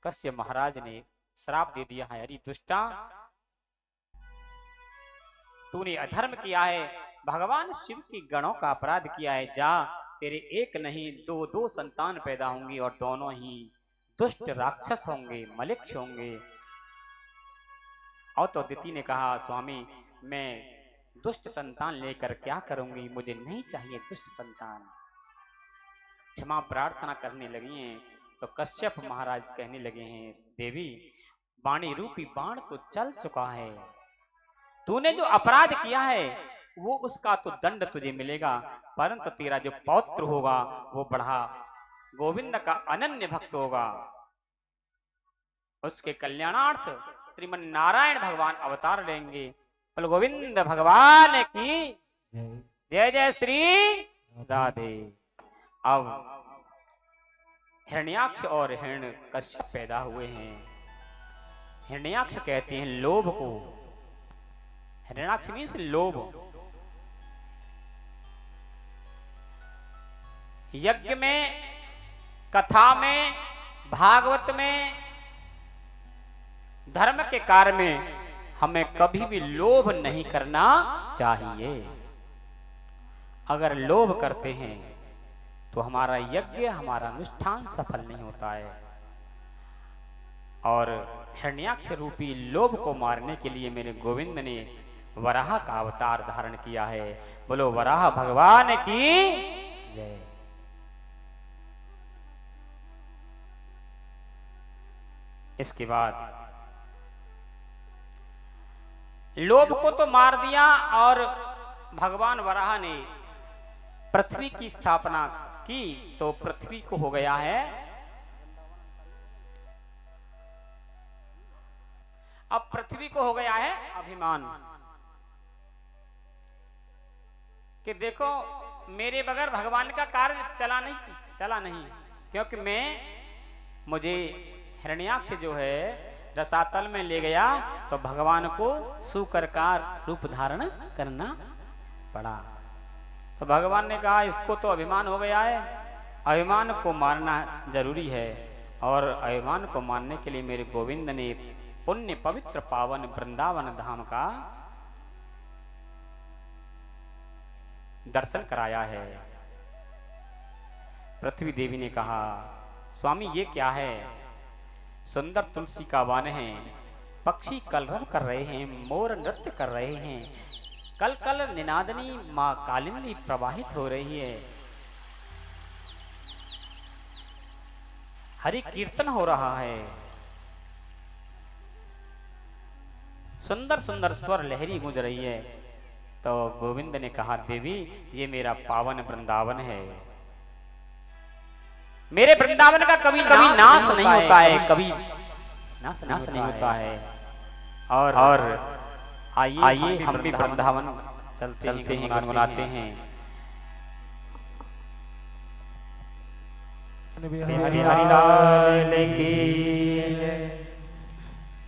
कश्यप महाराज ने श्राप दे दिया है, अरे दुष्टा, तूने अधर्म किया है, भगवान शिव के गणों का अपराध किया है, जा, तेरे एक नहीं दो संतान पैदा होंगी और दोनों ही दुष्ट राक्षस होंगे, मलिक्ष होंगे। और तो दिति ने कहा, स्वामी मैं दुष्ट संतान लेकर क्या करूंगी, मुझे नहीं चाहिए दुष्ट संतान। क्षमा प्रार्थना करने लगी हैं तो कश्यप महाराज कहने लगे हैं, देवी वाणी रूपी बाण तो चल चुका है, तूने जो अपराध किया है वो उसका तो दंड तुझे मिलेगा, परंतु तेरा जो पौत्र होगा वो बढ़ा गोविंद का अनन्य भक्त होगा, उसके कल्याणार्थ श्रीमन नारायण भगवान अवतार लेंगे। बोलो गोविंद भगवान की जय। जय श्री राधे। अब हिरण्याक्ष और हिरण्यकश्यप पैदा हुए हैं। हिरण्याक्ष कहते हैं लोभ को, हिरण्याक्ष मीन्स लोभ। यज्ञ में, कथा में, भागवत में, धर्म के कार्य में हमें कभी भी लोभ नहीं करना चाहिए। अगर लोभ करते हैं तो हमारा यज्ञ, हमारा अनुष्ठान सफल नहीं होता है। और हिरण्याक्ष रूपी लोभ को मारने के लिए मेरे गोविंद ने वराह का अवतार धारण किया है। बोलो वराह भगवान की जय। इसके बाद लोभ को तो मार दिया और भगवान वराह ने पृथ्वी की स्थापना की, तो पृथ्वी को हो गया है, अब पृथ्वी को हो गया है अभिमान कि देखो मेरे बगैर भगवान का कार्य चला नहीं, क्योंकि मुझे हिरण्याक्ष जो है रसातल में ले गया तो भगवान को सूकर का रूप धारण करना पड़ा। तो भगवान ने कहा इसको तो अभिमान हो गया है, अभिमान को मारना जरूरी है। और अभिमान को मारने के लिए मेरे गोविंद ने पुण्य पवित्र पावन वृंदावन धाम का दर्शन कराया है। पृथ्वी देवी ने कहा, स्वामी ये क्या है? सुंदर तुलसी का वन है, पक्षी कलरव कर रहे हैं, मोर नृत्य कर रहे हैं, कल कल निनादनी मां कालिंदी प्रवाहित हो रही है, हरि कीर्तन हो रहा है, सुंदर सुंदर स्वर लहरी गूंज रही है। तो गोविंद ने कहा, देवी ये मेरा पावन वृंदावन है, मेरे वृंदावन का कभी नाश नहीं होता है, कभी नाश नहीं होता है। और आइए हम भी वृंदावन चलते हैं, गुनगुनाते हैं। हरि हरि लाल की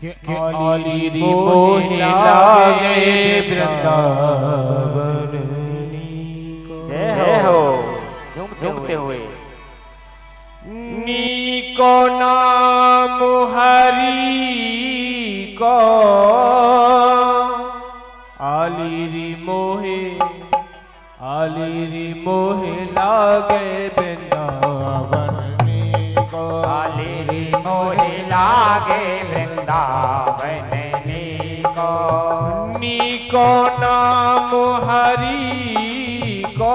आली री मोहे लागे वृंदावन जय हो झूमते हुए नीको नाम हरि को आली री मोहे लागे वृंदावन नीको आली री मोहे लागे वृंदावन नीको नीको नाम हरि को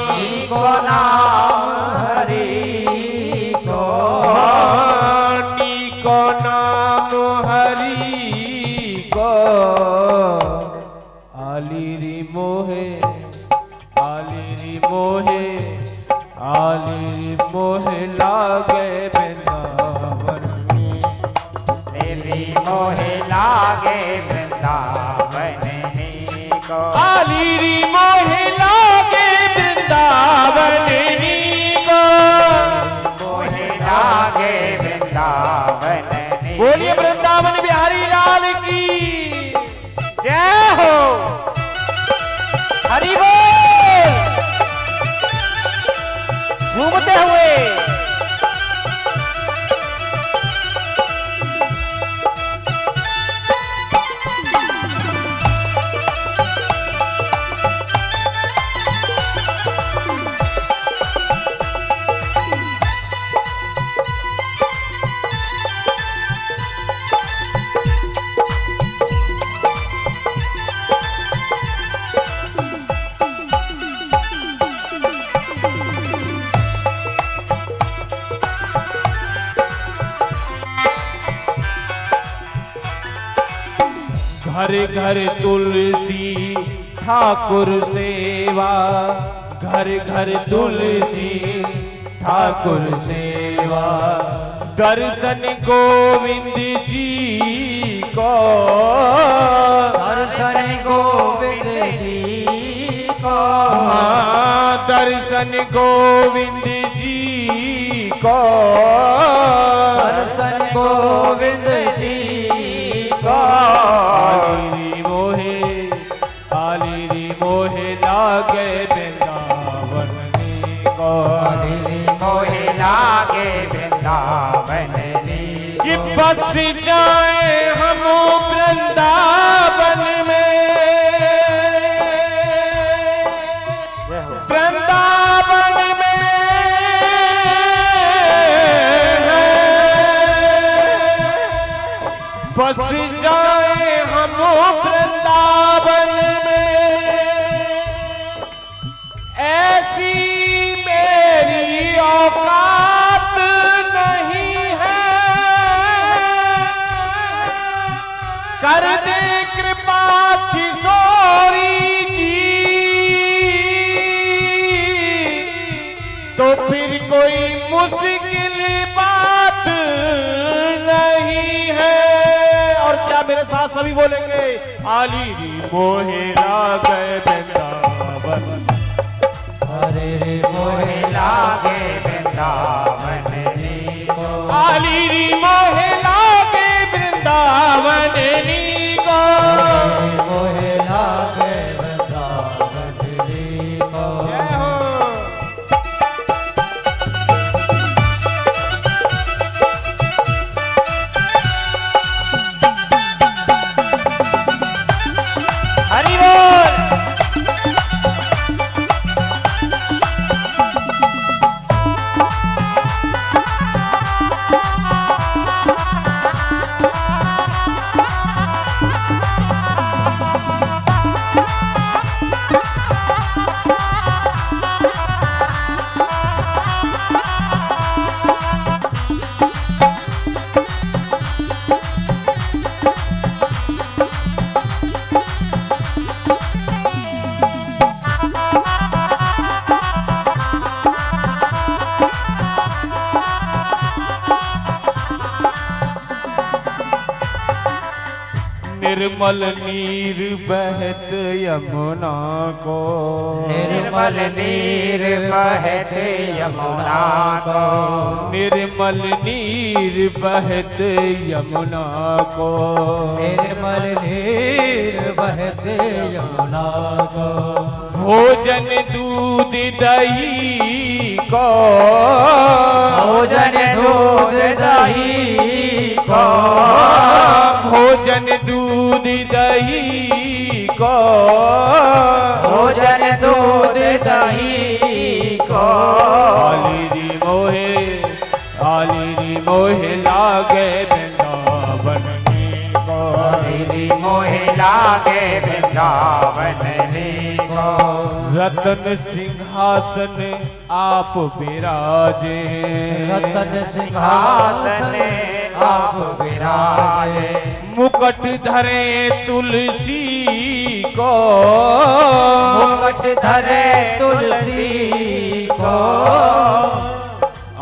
नीको नाम हरि को नीको नाम हरि को आली री मोहे लागे वृंदावन तेरी मोहे लागे वृंदावन नीको आली री मोहे लागे वृंदावन नीको मोहे लागे वृंदावन नीको बोलिए वृंदावन बिहारी लाल की जय हो हरि बोल झूमते हुए घर घर तुलसी ठाकुर सेवा घर घर तुलसी ठाकुर सेवा दर्शन गोविंद जी को दर्शन गोविंद जी को दर्शन गोविंद जी को दर्शन गोविंद जी को आली री मोहे लागे वृंदावन को मोहे लागे वृंदावन नीको कि बस जाए हम वृंदावन में वृंदावन में बस जाए हम वृंदावन में ऐसी मेरी औकात नहीं है कर दे कृपा किशोरी जी तो फिर कोई मुश्किल बात नहीं है। और क्या मेरे साथ सभी बोलेंगे आली री मोहे लागे वृंदावन हरे रे मोहे लागे वृंदावन नीको आली री मोहे लागे वृंदावन नीको मोहे लागे वृंदावन जी को जय हो हरि बोल निर्मल नीर बहत यमुना को, निर्मल नीर बहत यमुना को, निर्मल नीर बहत यमुना को, निर्मल नीर बहत यमुना को, भोजन दूध दही को, भोजन दूध दही को, भोजन दूध दही को, भोजन दूध दही को, आलिरी मोहे लागे वृंदावन को, मेरी मोहे लागे वृंदावन को, रतन सिंहासन आप विराजे, रतन सिंहासन आप विराजे, मुकुट धरे तुलसी को, मुकुट धरे तुलसी को,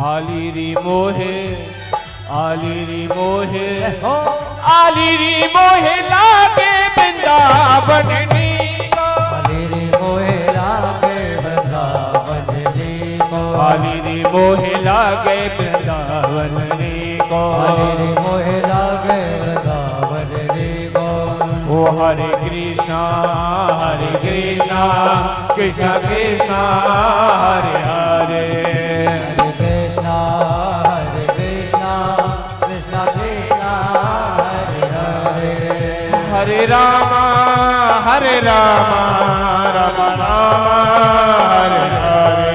आलिरी मोहे हो आलिरी मोहे लागे वृंदावन को, आलिरी मोहे लागे वृंदावन को, आलिरी मोहे लागे वृंदावन को, आलिरी मोहे लागे वृंदावन को, ओ हरे कृष्णा कृष्ण कृष्ण हरे हरे, हरे कृष्णा कृष्ण कृष्ण हरे हरे, हरे राम राम राम हरे हरे,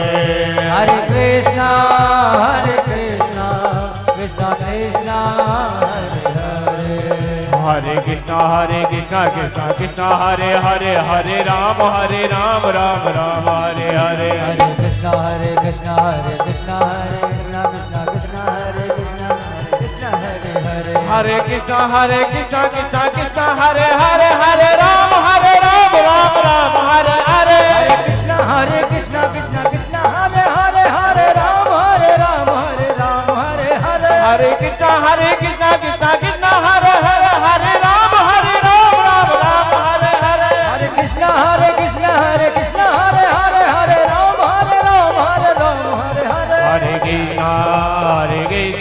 हरे कृष्णा कृष्ण कृष्ण हरे हरे, हरे कृष्ण कृष्ण कृष्ण हरे हरे, हरे राम राम राम हरे हरे, हरे कृष्णा कृष्ण कृष्ण कृष्ण कृष्ण हरे कृष्ण हरे हरे, हरे कृष्ण कृष्ण हरे हरे, हरे राम राम हरे हरे, हरे कृष्ण कृष्ण कृष्ण हरे हरे, हरे राम हरे हरे, हरे कृष्ण कृष्ण हरे हरे, हरे राम राम हरे हरे, हरे कृष्ण कृष्ण हरे हरे, हरे राम हरे हरे, हरे कृष्ण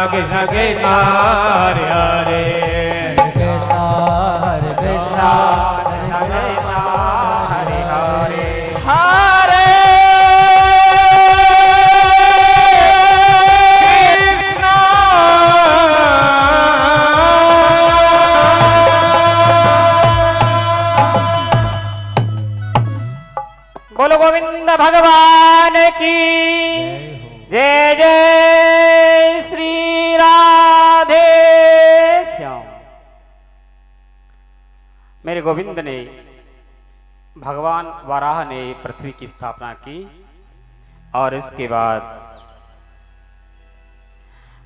कृष्ण कृष्ण हरे हरे, हरे कृष्ण हरे हरे, हरे बोलो गोविंद भगवान की जय जय श्री राधे श्याम। मेरे गोविंद ने भगवान वाराह ने पृथ्वी की स्थापना की और इसके बाद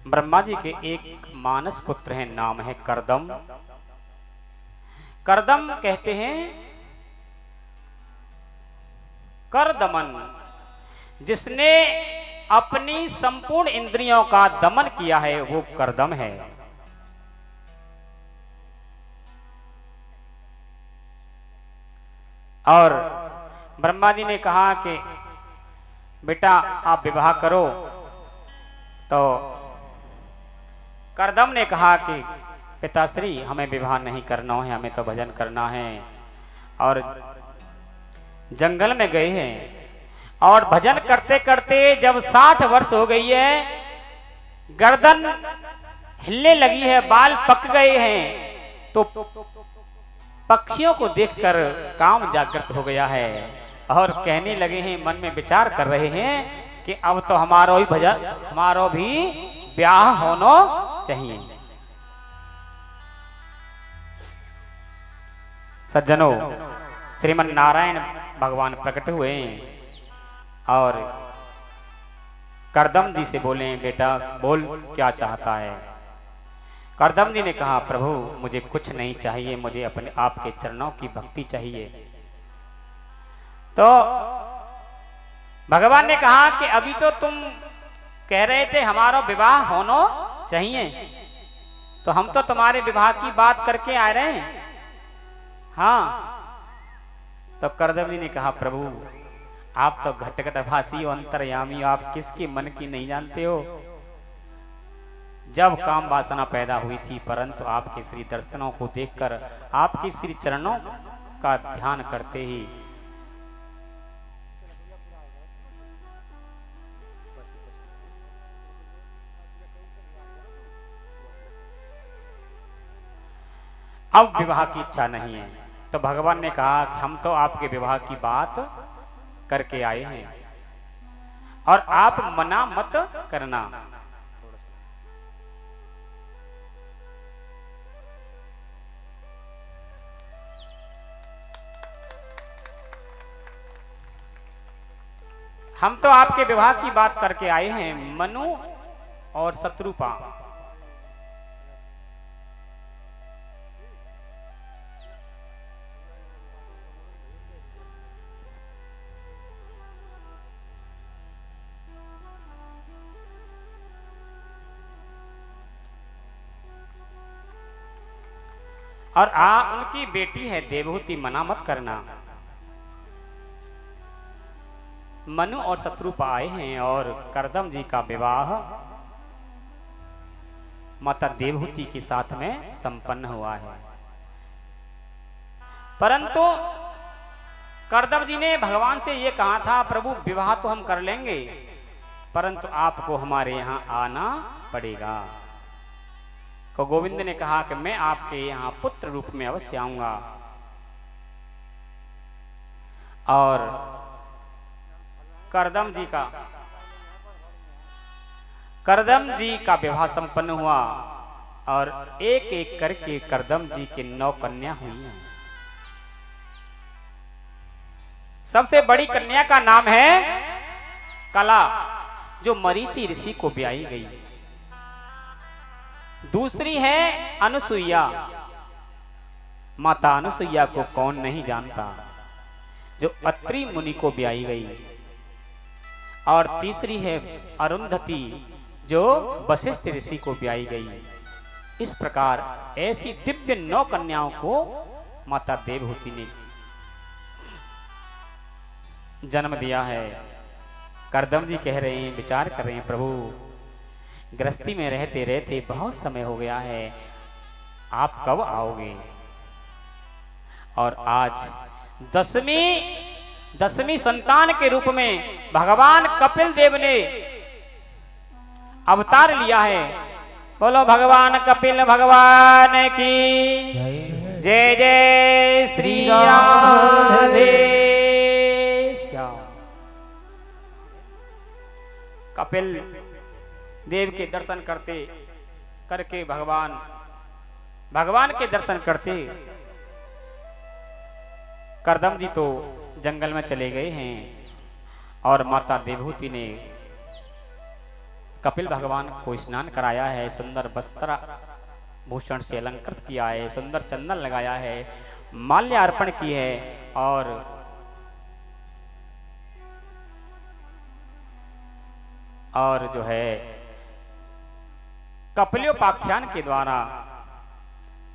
ब्रह्मा जी के एक मानस पुत्र हैं, नाम है करदम। करदम कहते हैं कर दमन, जिसने अपनी संपूर्ण इंद्रियों का दमन किया है वो करदम है। और ब्रह्मा जी ने कहा कि बेटा आप विवाह करो, तो करदम ने कहा कि पिताश्री हमें विवाह नहीं करना है, हमें तो भजन करना है। और जंगल में गए हैं और भजन करते करते जब 60 वर्ष हो गई है, गर्दन हिलने लगी है, बाल पक गए हैं, तो पक्षियों को देखकर काम जागृत हो गया है और कहने लगे हैं, मन में विचार कर रहे हैं कि अब तो हमारो ही भजन, हमारो भी ब्याह होना चाहिए। सज्जनों, श्रीमन नारायण भगवान प्रकट हुए और करदम जी से बोले, बेटा बोल क्या चाहता है। करदम जी ने कहा, प्रभु मुझे कुछ नहीं चाहिए, मुझे अपने आपके चरणों की भक्ति चाहिए। तो भगवान ने कहा कि अभी तो तुम कह रहे थे हमारा विवाह होना चाहिए, तो हम तो तुम्हारे विवाह की बात करके आ रहे हैं। हाँ, तो करदम जी ने कहा प्रभु आप तो घट घट भासी हो, अंतर्यामी हो, आप किसके मन की नहीं जानते हो। जब काम वासना पैदा हुई थी, परंतु आपके श्री दर्शनों को देखकर, आपके श्री चरणों का ध्यान करते ही अब विवाह की इच्छा नहीं है। तो भगवान ने कहा कि हम तो आपके विवाह की बात करके आए हैं और आप मना मत करना। हम तो आपके विवाह की बात करके आए हैं, मनु और शत्रुपा। और उनकी बेटी है देवहूति, मना मत करना। मनु और शत्रुपा आए हैं और करदम जी का विवाह माता देवहूति के साथ में संपन्न हुआ है। परंतु करदम जी ने भगवान से यह कहा था, प्रभु विवाह तो हम कर लेंगे, परंतु आपको हमारे यहाँ आना पड़ेगा। तो गोविंद ने कहा कि मैं आपके यहाँ पुत्र रूप में अवश्य आऊंगा। और करदम जी का विवाह संपन्न हुआ और एक एक करके करदम जी के 9 कन्या हुई हैं। सबसे बड़ी कन्या का नाम है कला, जो मरीचि ऋषि को ब्याही गई। दूसरी है अनुसुईया, माता अनुसुईया को कौन नहीं जानता, जो अत्रि मुनि को ब्याही गई। और तीसरी है अरुंधति, जो वशिष्ठ ऋषि को ब्याही गई। इस प्रकार ऐसी दिव्य 9 कन्याओं को माता देवहूति ने जन्म दिया है। करदम जी कह रहे हैं, विचार कर रहे हैं, प्रभु गृहस्थी में रहते रहते बहुत समय हो गया है, आप कब आओगे। और आज दसवीं संतान के रूप में भगवान कपिल देव ने अवतार लिया है। बोलो भगवान कपिल भगवान की जय। जय श्री राधे श्याम। कपिल देव के दर्शन करके भगवान के दर्शन करते करदम जी तो जंगल में चले गए हैं और माता देवहूति ने कपिल भगवान को स्नान कराया है, सुंदर वस्त्र भूषण से अलंकृत किया है, सुंदर चंदन लगाया है, माल्यार्पण की है। और जो है कपिलोपाख्यान के द्वारा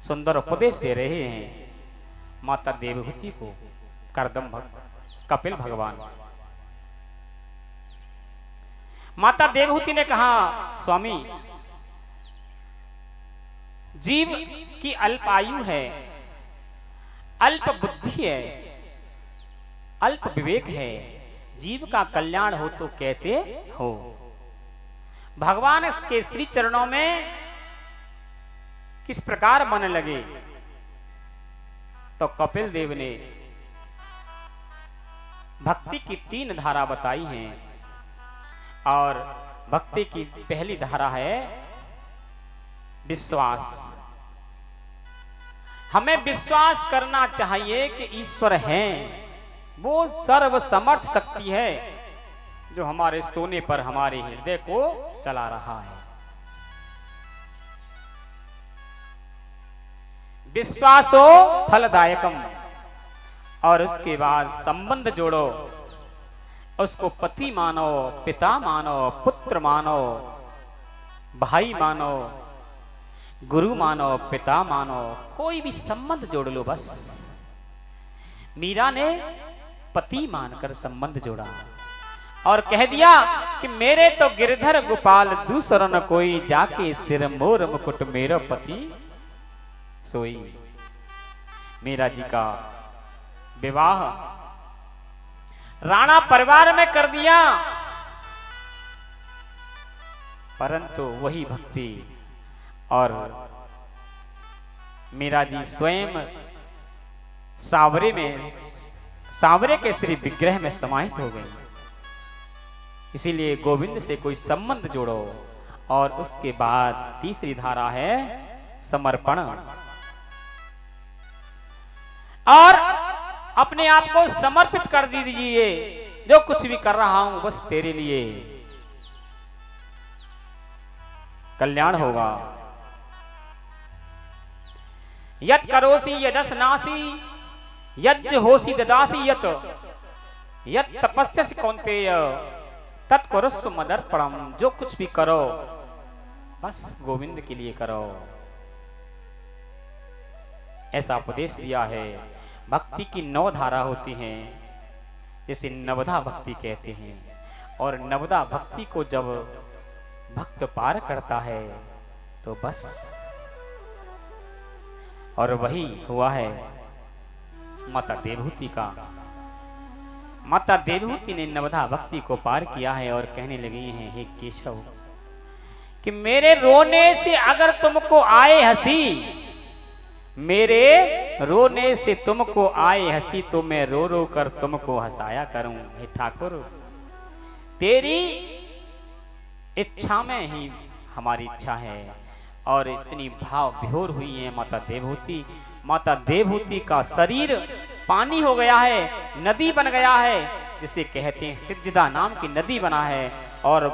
सुंदर उपदेश दे रहे हैं माता देवहूति को कपिल भगवान। माता देवहूति ने कहा, स्वामी जीव की अल्प आयु है, अल्प बुद्धि है, अल्प विवेक है, जीव का कल्याण हो तो कैसे हो। भगवान के श्री चरणों में किस प्रकार मन लगे। तो कपिल देव ने भक्ति की 3 धारा बताई हैं और भक्ति की पहली धारा है विश्वास। हमें विश्वास करना चाहिए कि ईश्वर है, वो सर्व समर्थ शक्ति है जो हमारे सोने पर हमारे हृदय को चला रहा है। विश्वासो फलदायकम। और उसके बाद संबंध जोड़ो, उसको पति मानो, पिता मानो, पुत्र मानो, भाई मानो, गुरु मानो, पिता मानो, कोई भी संबंध जोड़ लो बस। मीरा ने पति मानकर संबंध जोड़ा और कह दिया कि मेरे तो गिरधर गोपाल दूसरा न कोई, जाके सिर मोर मुकुट मेरो पति सोई। मीरा जी का विवाह राणा परिवार में कर दिया, परंतु वही भक्ति और मीरा जी स्वयं सांवरे के श्री विग्रह में समाहित हो गई। इसीलिए गोविंद से कोई संबंध जोड़ो। और उसके बाद तीसरी धारा है समर्पण, और अपने आप को समर्पित कर दीजिए। जो कुछ भी कर रहा हूं बस तेरे लिए, कल्याण होगा। यत् करोसि यदस्नासि यज्ञ होसि ददासि यत् तपस्यसि कौन्तेय तत्कुरुस्व मदर्पणम्। जो कुछ भी करो बस गोविंद के लिए करो, ऐसा उपदेश दिया है। भक्ति की 9 धारा होती हैं, जिसे नवधा भक्ति कहते हैं। और नवधा भक्ति को जब भक्त पार करता है तो बस, और वही हुआ है माता देवहूति का। माता देवहूति ने नवधा भक्ति को पार किया है और कहने लगी हैं, हे केशव, कि मेरे रोने से अगर तुमको आए हंसी, मेरे रोने से तुमको आए हंसी, तो मैं रो रो कर तुमको हंसाया करूं। हे ठाकुर, तेरी इच्छा में ही हमारी इच्छा है। और इतनी भाव विभोर हुई है माता देवहूति। माता देवहूति का शरीर पानी हो गया है, नदी बन गया है, जिसे कहते हैं सिद्धिदा नाम की नदी बना है। और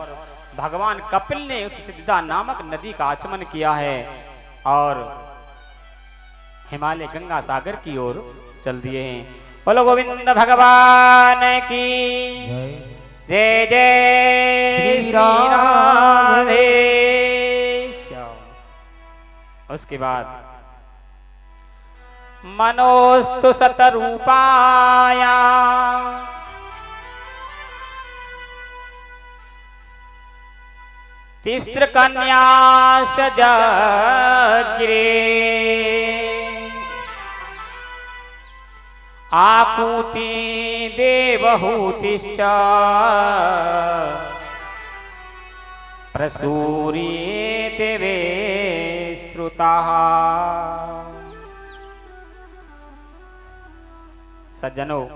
भगवान कपिल ने उस सिद्धिदा नामक नदी का आचमन किया है और हिमालय गंगा सागर की ओर चल दिए हैं। बोलो गोविंद भगवान की जय जय श्री राम। उसके बाद मनोस्तु सतरूपाया तिस्र कन्या सजग्रे आकुति देवहूतिश्च प्रसूरिते वे श्रुताः। सज्जनों,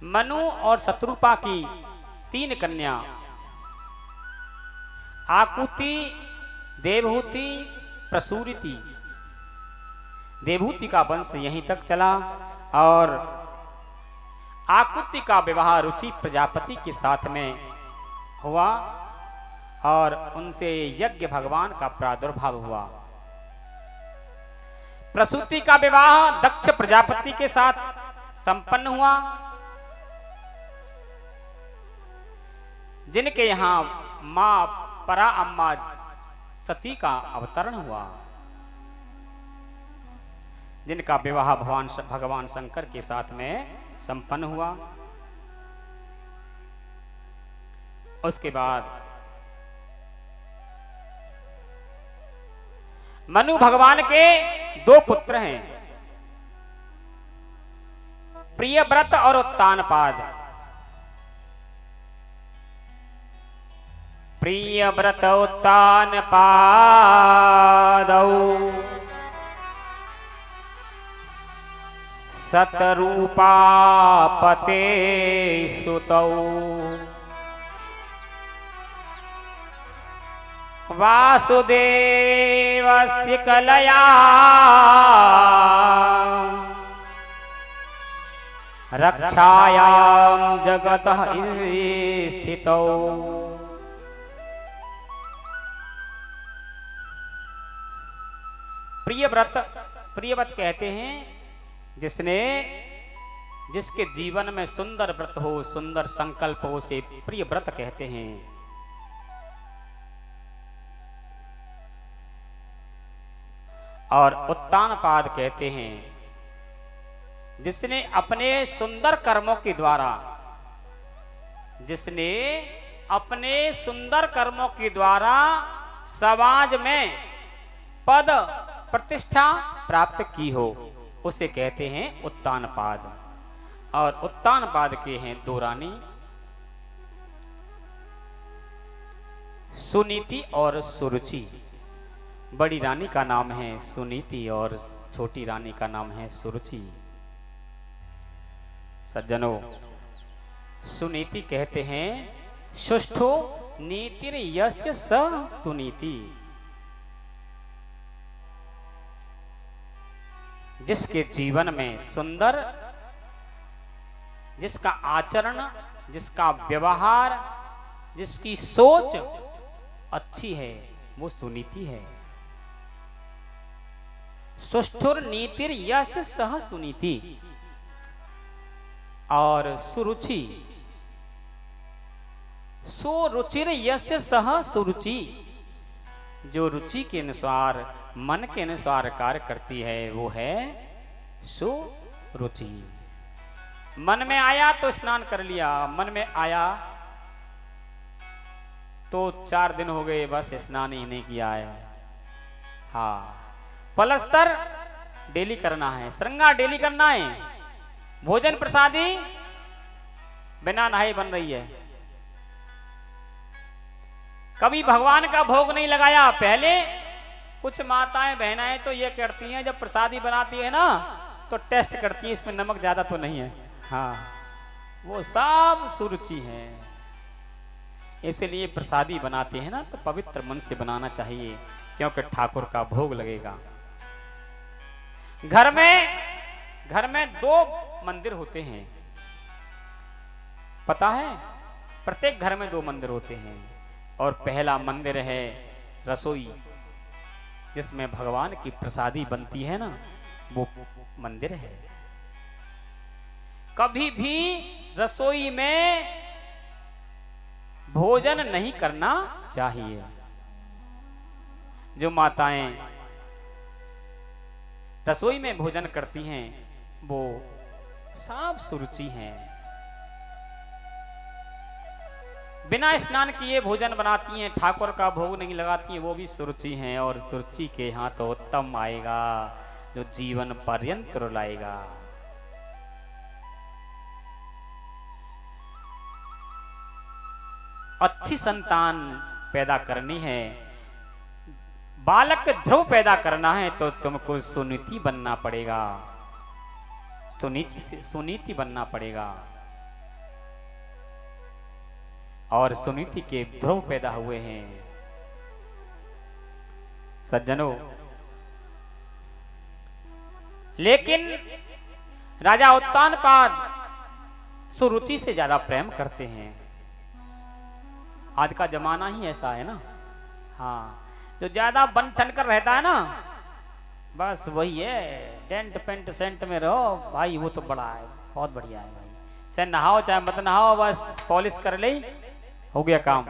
मनु और शत्रुपा की 3 कन्या आकुति, देवहूति, प्रसूरिति। देवहूति का वंश यहीं तक चला और आकुति का विवाह रुचि प्रजापति के साथ में हुआ और उनसे यज्ञ भगवान का प्रादुर्भाव हुआ। प्रसूति का विवाह दक्ष प्रजापति के साथ संपन्न हुआ, जिनके यहां मां परा अम्मा सती का अवतरण हुआ, जिनका विवाह भगवान शंकर के साथ में संपन्न हुआ। उसके बाद मनु भगवान के 2 पुत्र हैं, प्रियव्रत और उत्तानपाद। प्रियव्रत उत्तानपादौ सतरूपा पते सुतौ वासुदेवस्य कलया रक्षायां जगतः स्थितौ। प्रियव्रत कहते हैं जिसके जीवन में सुंदर व्रत हो, सुंदर संकल्प हो, उसे प्रियव्रत कहते हैं। और उत्तानपाद कहते हैं जिसने अपने सुंदर कर्मों के द्वारा, जिसने अपने सुंदर कर्मों के द्वारा समाज में पद प्रतिष्ठा प्राप्त की हो, उसे कहते हैं उत्तानपाद। और उत्तानपाद के हैं दो रानी, सुनीति और सुरुचि। बड़ी रानी का नाम है सुनीति और छोटी रानी का नाम है सुरुचि। सज्जनों, सुनीति कहते हैं सुष्ठो नीतिर यस्य स सुनीति। जिसके जीवन में सुंदर, जिसका आचरण, जिसका व्यवहार, जिसकी सोच अच्छी है, वो सुनीति है। सुष्ठुर नीतिर यस्य सह सुनीति। और सुरुचि, सुरुचिर यस्य सह सुरुचि। जो रुचि के अनुसार, मन के अनुसार कार्य करती है, वो है सुरुचि। मन में आया तो स्नान कर लिया, मन में आया तो 4 दिन हो गए बस स्नान ही नहीं किया है। हाँ, पलस्तर डेली करना है, श्रृंगार डेली करना है, भोजन प्रसादी बिना नहाए बन रही है। कभी भगवान का भोग नहीं लगाया। पहले कुछ माताएं बहनाएं तो ये करती हैं, जब प्रसादी बनाती है ना तो टेस्ट करती है इसमें नमक ज्यादा तो नहीं है। हाँ, वो सब सुरुचि है। इसलिए प्रसादी बनाते हैं ना तो पवित्र मन से बनाना चाहिए, क्योंकि ठाकुर का भोग लगेगा। घर में 2 मंदिर होते हैं, पता है? प्रत्येक घर में 2 मंदिर होते हैं। और पहला मंदिर है रसोई, जिसमें भगवान की प्रसादी बनती है ना, वो मंदिर है। कभी भी रसोई में भोजन नहीं करना चाहिए। जो माताएं रसोई में भोजन करती हैं वो सब सुरुचि हैं। बिना स्नान किए भोजन बनाती हैं, ठाकुर का भोग नहीं लगाती हैं, वो भी सुरुचि हैं। और सुरुचि के यहाँ तो उत्तम आएगा जो जीवन पर्यंत रुलाएगा। अच्छी संतान पैदा करनी है, बालक ध्रुव पैदा करना है, तो तुमको सुनीति बनना पड़ेगा, सुनीति बनना पड़ेगा। और सुनीति के ध्रुव पैदा हुए हैं। सज्जनों, लेकिन राजा उत्तानपाद सुरुचि से ज्यादा प्रेम करते हैं। आज का जमाना ही ऐसा है ना। हाँ, जो ज्यादा बन ठन कर रहता है ना, बस वही है। टेंट पेंट सेंट में रहो भाई, वो तो बड़ा है, बहुत बढ़िया है भाई। चाहे नहाओ चाहे मत नहाओ, बस पॉलिश कर ले, हो गया काम।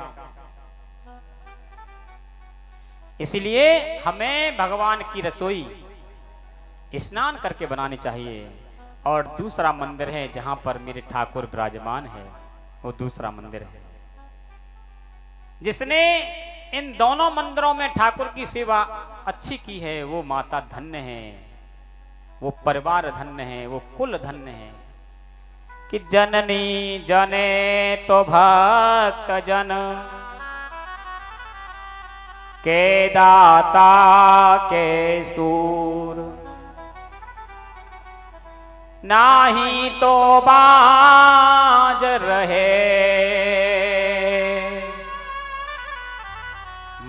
इसलिए हमें भगवान की रसोई स्नान करके बनानी चाहिए। और दूसरा मंदिर है जहां पर मेरे ठाकुर विराजमान है, वो दूसरा मंदिर है। जिसने इन दोनों मंदिरों में ठाकुर की सेवा अच्छी की है, वो माता धन्य है, वो परिवार धन्य है, वो कुल धन्य है। कि जननी जने तो भक्त जन के दाता के सूर, नाही तो बाज रहे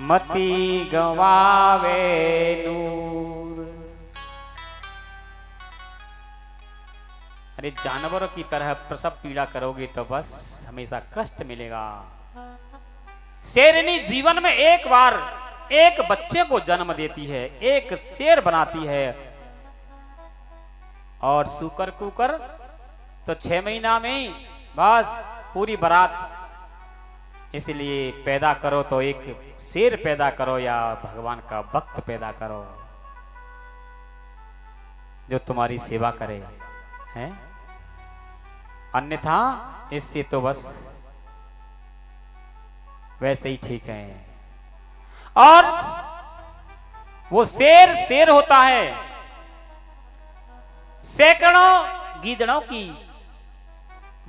मति गवावे नूर। अरे जानवरों की तरह प्रसव पीड़ा करोगे तो बस हमेशा कष्ट मिलेगा। शेरनी जीवन में एक बार एक बच्चे को जन्म देती है, एक शेर बनाती है। और सूकर कुकर तो 6 महीना में ही बस पूरी बारात। इसलिए पैदा करो तो एक शेर पैदा करो या भगवान का भक्त पैदा करो जो तुम्हारी सेवा करे। है, अन्यथा इससे तो बस वैसे ही ठीक है। और वो शेर शेर होता है, सैकड़ों गीदड़ों की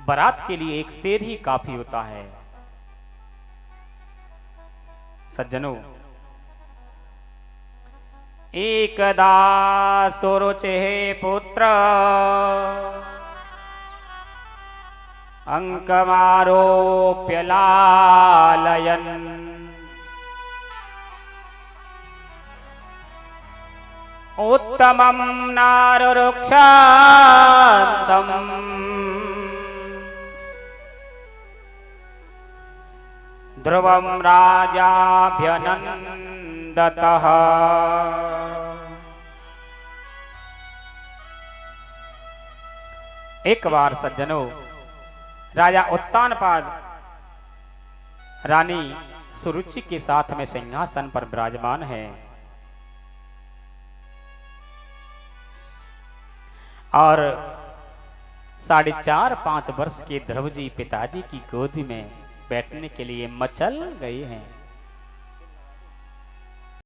बारात के लिए एक शेर ही काफी होता है। सज्जनों, एकदा सुरुचे पुत्र अंकमारोप्य लालयन् उत्तमं नारुरुक्षान्तम् ध्रुवं राजाभ्यनन्दतः। एक बार सज्जनों, राजा उत्तानपाद रानी सुरुचि के साथ में सिंहासन पर विराजमान है और 4.5-5 वर्ष के ध्रुव जी पिताजी की गोद में बैठने के लिए मचल गए हैं।